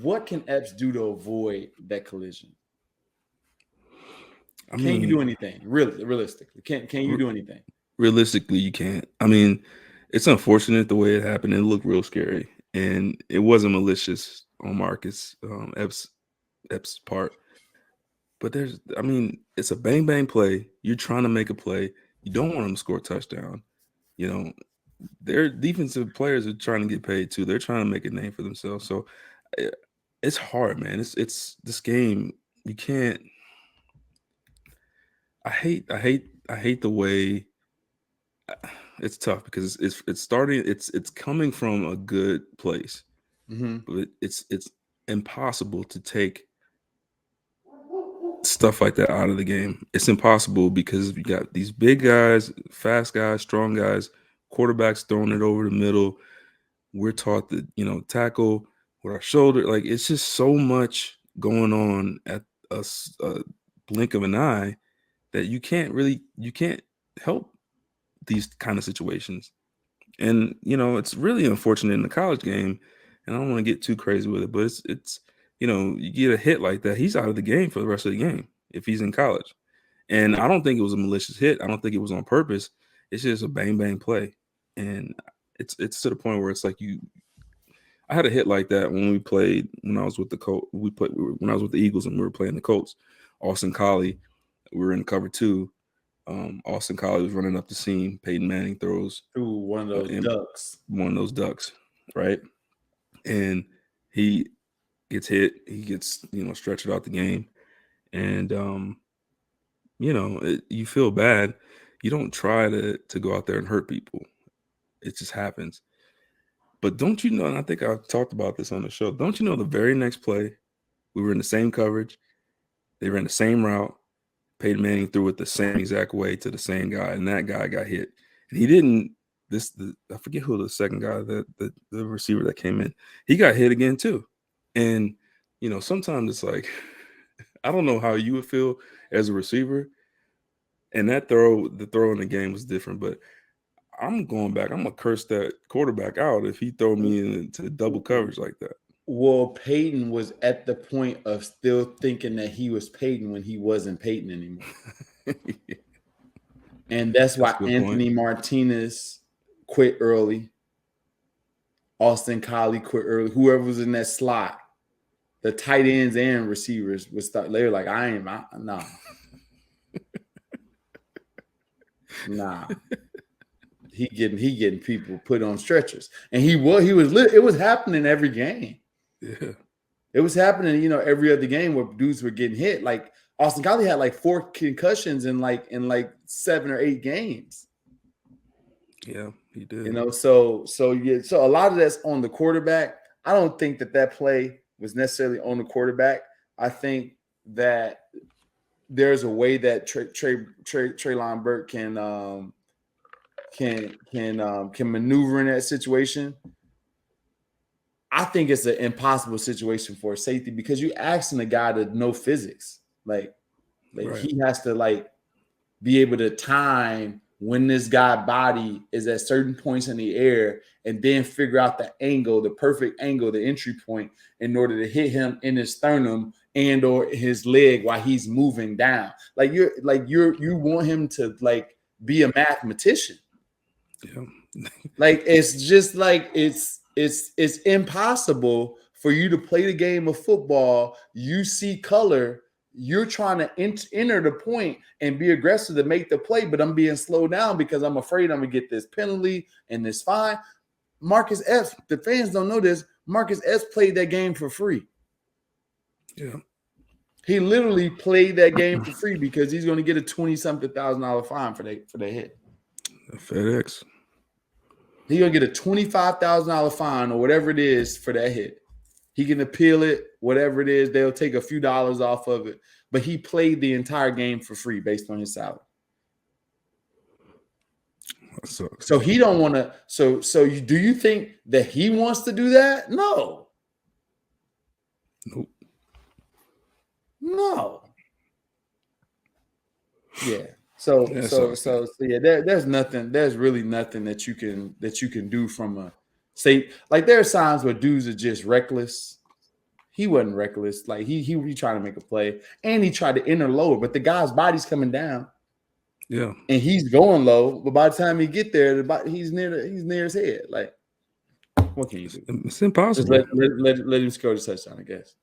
What can Epps do to avoid that collision? Can you do anything? Realistically, can you do anything? Realistically, you can't. I mean, it's unfortunate the way it happened. It looked real scary, and it wasn't malicious on Marcus Epps' part. But it's a bang bang play. You're trying to make a play. You don't want them to score a touchdown. Their defensive players are trying to get paid too. They're trying to make a name for themselves. So it's hard, man. It's this game. You can't. I hate the way it's tough because it's starting. It's coming from a good place, but it's impossible to take stuff like that out of the game. It's impossible because we got these big guys, fast guys, strong guys, quarterbacks throwing it over the middle. We're taught to tackle with our shoulder. Like it's just so much going on at a blink of an eye that you can't help these kind of situations. And it's really unfortunate in the college game, and I don't want to get too crazy with it, but it's you get a hit like that, he's out of the game for the rest of the game if he's in college. And I don't think it was a malicious hit. I don't think it was on purpose. It's just a bang bang play, and it's to the point where it's like I had a hit like that when I was with the Colts. When I was with the Eagles and we were playing the Colts. Austin Collie, we were in cover 2. Austin Collie was running up the seam. Peyton Manning throws through one of those ducks, right? And he gets hit. He gets stretched out the game, and you feel bad. You don't try to go out there and hurt people. It just happens. But don't you know, and I think I've talked about this on the show, don't you know the very next play, we were in the same coverage, they ran the same route, Peyton Manning threw it the same exact way to the same guy, and that guy got hit. And he didn't, I forget who the second guy, the receiver that came in, he got hit again too. And, sometimes it's like, I don't know how you would feel as a receiver. And the throw in the game was different, but I'm going back. I'm gonna curse that quarterback out if he throw me into double coverage like that. Well, Peyton was at the point of still thinking that he was Peyton when he wasn't Peyton anymore. And that's why Anthony Martinez quit early. Austin Collie quit early. Whoever was in that slot, the tight ends and receivers would start. They were like, nah. Nah. He getting people put on stretchers. And it was happening every game. Yeah. It was happening, every other game where dudes were getting hit. Like Austin Collie had like 4 concussions in 7 or 8 games. Yeah, he did. So a lot of that's on the quarterback. I don't think that play was necessarily on the quarterback. I think that there's a way that Treylon Burks can maneuver in that situation. I think it's an impossible situation for a safety because you're asking the guy to know physics. Like right. He has to be able to time when this guy's body is at certain points in the air and then figure out the perfect angle, the entry point in order to hit him in his sternum and or his leg while he's moving down. You want him to be a mathematician. Yeah. It's just it's impossible for you to play the game of football. You see color. You're trying to enter the point and be aggressive to make the play, but I'm being slowed down because I'm afraid I'm going to get this penalty and this fine. Marcus Epps, the fans don't know this, Marcus Epps played that game for free. Yeah. He literally played that game for free because he's going to get a $20-something thousand fine for that hit. FedEx. He's going to get a $25,000 fine or whatever it is for that hit. He can appeal it, whatever it is. They'll take a few dollars off of it. But he played the entire game for free based on his salary. So he don't want to. Do you think that he wants to do that? No. Nope. No. Yeah. So yeah. There's nothing. There's really nothing that you can do from a. Say, there are times where dudes are just reckless. He wasn't reckless. He trying to make a play, and he tried to enter lower, but the guy's body's coming down. Yeah, and he's going low, but by the time he get there, he's near his head. What can you do? It's impossible. Just let him score the touchdown, I guess.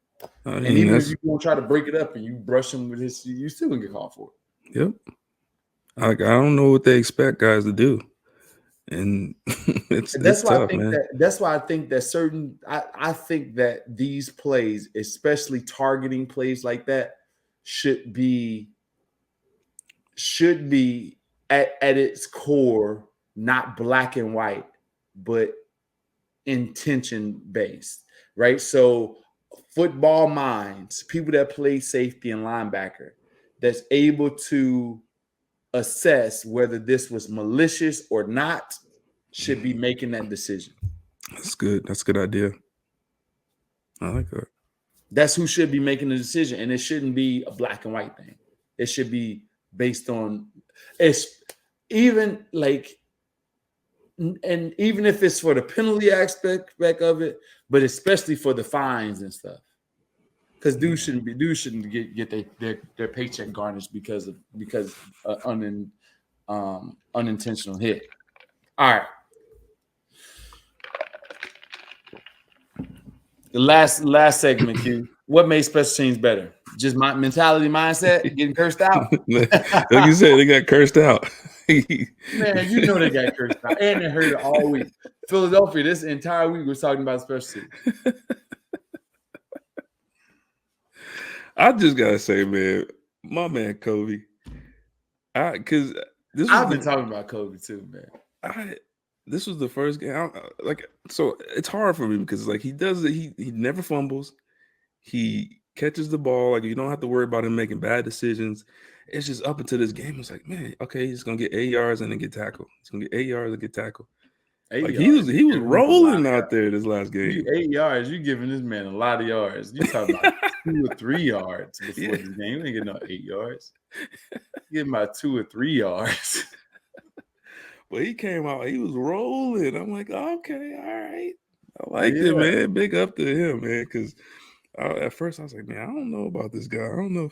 And even if you want to try to break it up and you brush him with his, you still gonna get called for it. Yep. I don't know what they expect guys to do. And that's why tough, I think man. That's why I think that I think that these plays, especially targeting plays like that, should be at its core not black and white, but intention based, right? So football minds, people that play safety and linebacker, that's able to assess whether this was malicious or not, should be making that decision. That's good. That's a good idea. I like that. That's who should be making the decision, and it shouldn't be a black and white thing. It should be based on even if it's for the penalty aspect of it, but especially for the fines and stuff. Because dudes shouldn't get their paycheck garnished because unintentional hit. All right. The last segment, Q. What made special teams better? Just my mentality, mindset, getting cursed out. Like you said, they got cursed out. Man, you know they got cursed out, and they heard it all week. Philadelphia, this entire week was talking about special teams. I just gotta say, man, my man Covey. I've been talking about Covey too, man. This was the first game. So it's hard for me because he does it. He never fumbles. He catches the ball. You don't have to worry about him making bad decisions. It's just up until this game. It's man, okay, he's gonna get 8 yards and then get tackled. He's gonna get 8 yards and get tackled. He was rolling out there this last game. 8 yards. You giving this man a lot of yards. You talking about 2 or 3 yards before this game. He ain't getting no 8 yards. He getting about 2 or 3 yards. But he came out, he was rolling. I'm like, okay, all right. I liked it, man. Big up to him, man. Because at first I was like, man, I don't know about this guy. I don't know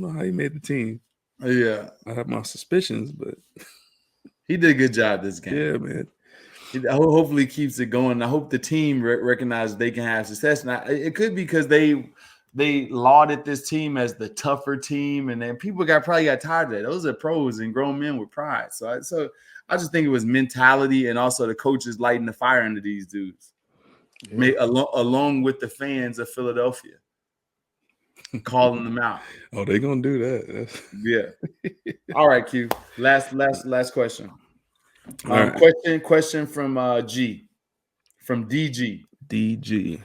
how he made the team. Yeah. I have my suspicions, but he did a good job this game. Yeah, man. Hopefully keeps it going. I hope the team recognizes they can have success. Now, it could be because they lauded this team as the tougher team, and then people probably got tired of that. Those are pros and grown men with pride. So I just think it was mentality and also the coaches lighting the fire under these dudes, along with the fans of Philadelphia, calling them out. Oh, they're gonna do that. Yeah. All right, Q. Last question. Right. Question from G, from DG. DG.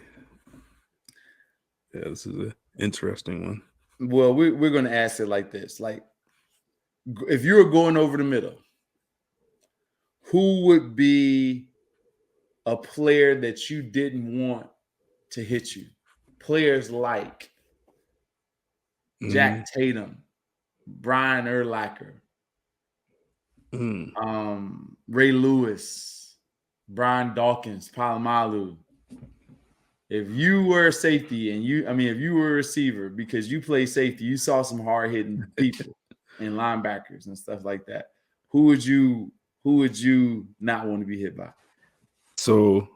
Yeah, this is an interesting one. Well, we're going to ask it like this. Like, if you were going over the middle, who would be a player that you didn't want to hit you? Players like Jack Tatum, Brian Urlacher, Ray Lewis, Brian Dawkins, Palomalu. If you were a safety if you were a receiver because you play safety, you saw some hard-hitting people and linebackers and stuff like that. Who would you not want to be hit by? So,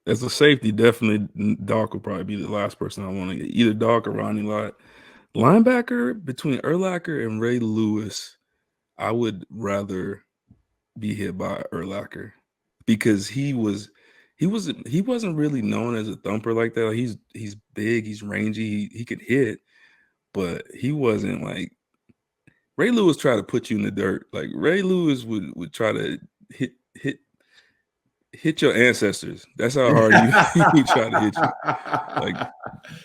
as a safety, definitely Doc would probably be the last person I want to get. Either Doc or Ronnie Lott. Linebacker, between Urlacher and Ray Lewis, I would rather be hit by Urlacher because he wasn't really known as a thumper like that. Like he's big, he's rangy, he could hit, but he wasn't like Ray Lewis tried to put you in the dirt. Like Ray Lewis would try to hit your ancestors. That's how hard he try to hit you. Like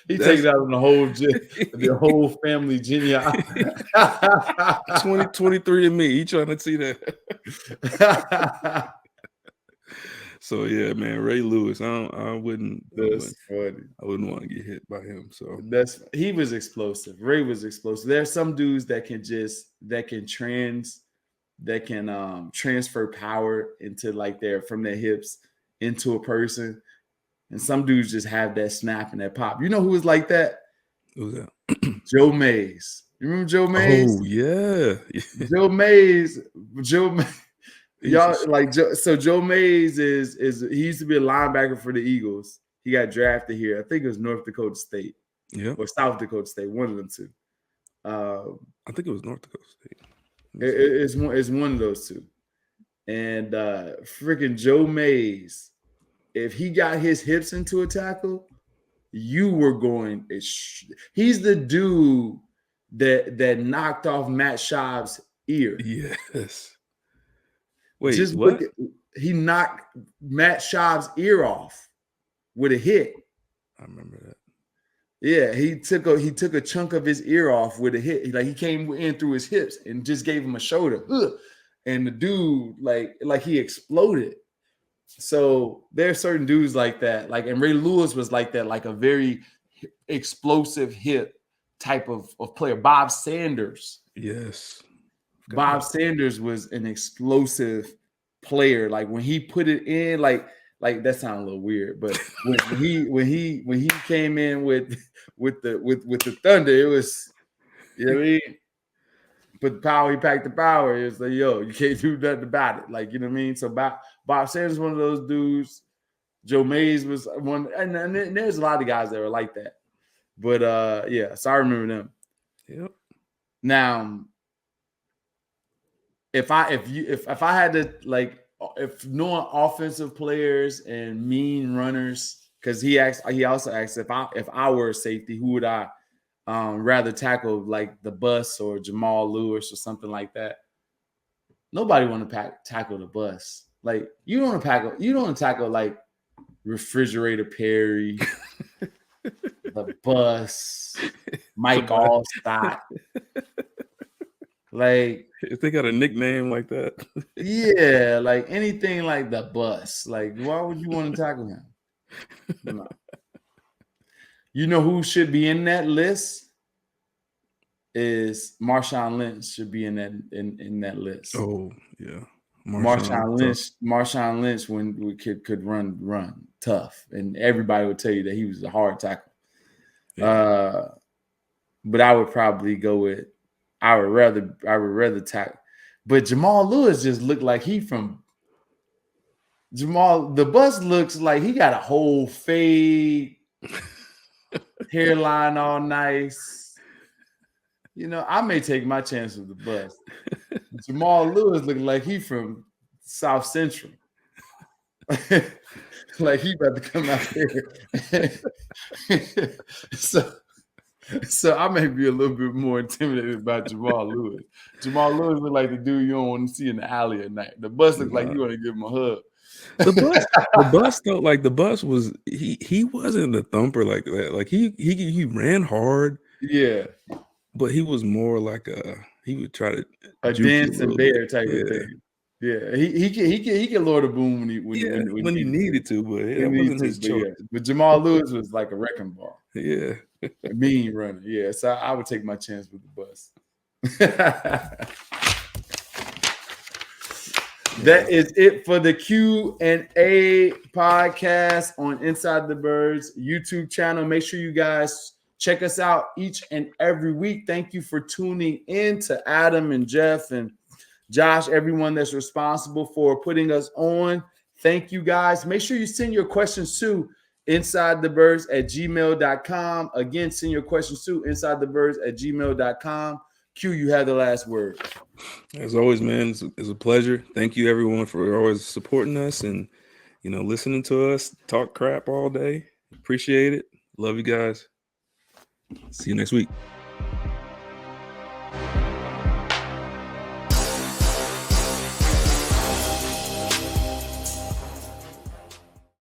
he takes out on the whole family genealogy. 23 and me. He trying to see that. So yeah, man, Ray Lewis. I wouldn't want to get hit by him. So he was explosive. Ray was explosive. There are some dudes that can transfer power into from their hips into a person, and some dudes just have that snap and that pop. You know who was like that? Who's that? Joe Mays. You remember Joe Mays? Oh yeah, Joe Mays. Y'all so Joe Mays is he used to be a linebacker for the Eagles. He got drafted here. I think it was North Dakota State. Yeah. Or South Dakota State, one of them two. I think it was North Dakota State. It's one of those two. And freaking Joe Mays, if he got his hips into a tackle, you were going. He's the dude that knocked off Matt Schaub's ear. Yes. Wait, just what? He knocked Matt Schaub's ear off with a hit. I remember that. Yeah, he took a chunk of his ear off with a hit. He came in through his hips and just gave him a shoulder. And the dude, like he exploded. So there are certain dudes like that. And Ray Lewis was like that, like a very explosive hit type of player. Bob Sanders. Yes. Bob Sanders was an explosive player. Like when he put it in, like that sounds a little weird, but when he came in with the Thunder, it was, you know what I mean? But the power, he packed the power. It was like, yo, you can't do nothing about it. Like, you know what I mean? So Bob Sanders was one of those dudes. Joe Mays was one, and there's a lot of guys that were like that. But yeah, so I remember them. Yep. Now, if I had to if knowing offensive players and mean runners, because he also asked if I were a safety, who would I rather tackle, like the bus or Jamal Lewis or something like that? Nobody want to tackle the bus. Like you don't want to tackle like Refrigerator Perry, the bus, Mike Allstott. Like if they got a nickname like that. Yeah, like anything like the bus. Like, why would you want to tackle him? No. You know who should be in that list? Is Marshawn Lynch should be in that list. Oh yeah, Marshawn Lynch when we could run tough, and everybody would tell you that he was a hard tackle. Yeah. But I would probably go with I would rather tackle. But Jamal Lewis just looked like he from Jamal. The bus looks like he got a whole fade, hairline all nice. You know, I may take my chance with the bus. Jamal Lewis looked like he from South Central. Like he about to come out there. So I may be a little bit more intimidated about Jamal Lewis. Jamal Lewis look like the dude you don't want to see in the alley at night. The bus look like you want to give him a hug. The bus though, like the bus was he wasn't the thumper like that. Like he ran hard. Yeah. But he was more like he would try to a dancing bear type of thing. Yeah, he can lower the boom when he needed to, but it wasn't his choice. Yeah. But Jamal Lewis was like a wrecking ball. Yeah, a mean runner. Yeah, so I would take my chance with the bus. That is it for the Q&A podcast on Inside the Birds YouTube channel. Make sure you guys check us out each and every week. Thank you for tuning in to Adam and Jeff and Josh, everyone that's responsible for putting us on. Thank you, guys. Make sure you send your questions to insidethebirds@gmail.com. Again, send your questions to insidethebirds@gmail.com. Q, you have the last word. As always, man, it's a pleasure. Thank you, everyone, for always supporting us and, listening to us talk crap all day. Appreciate it. Love you guys. See you next week.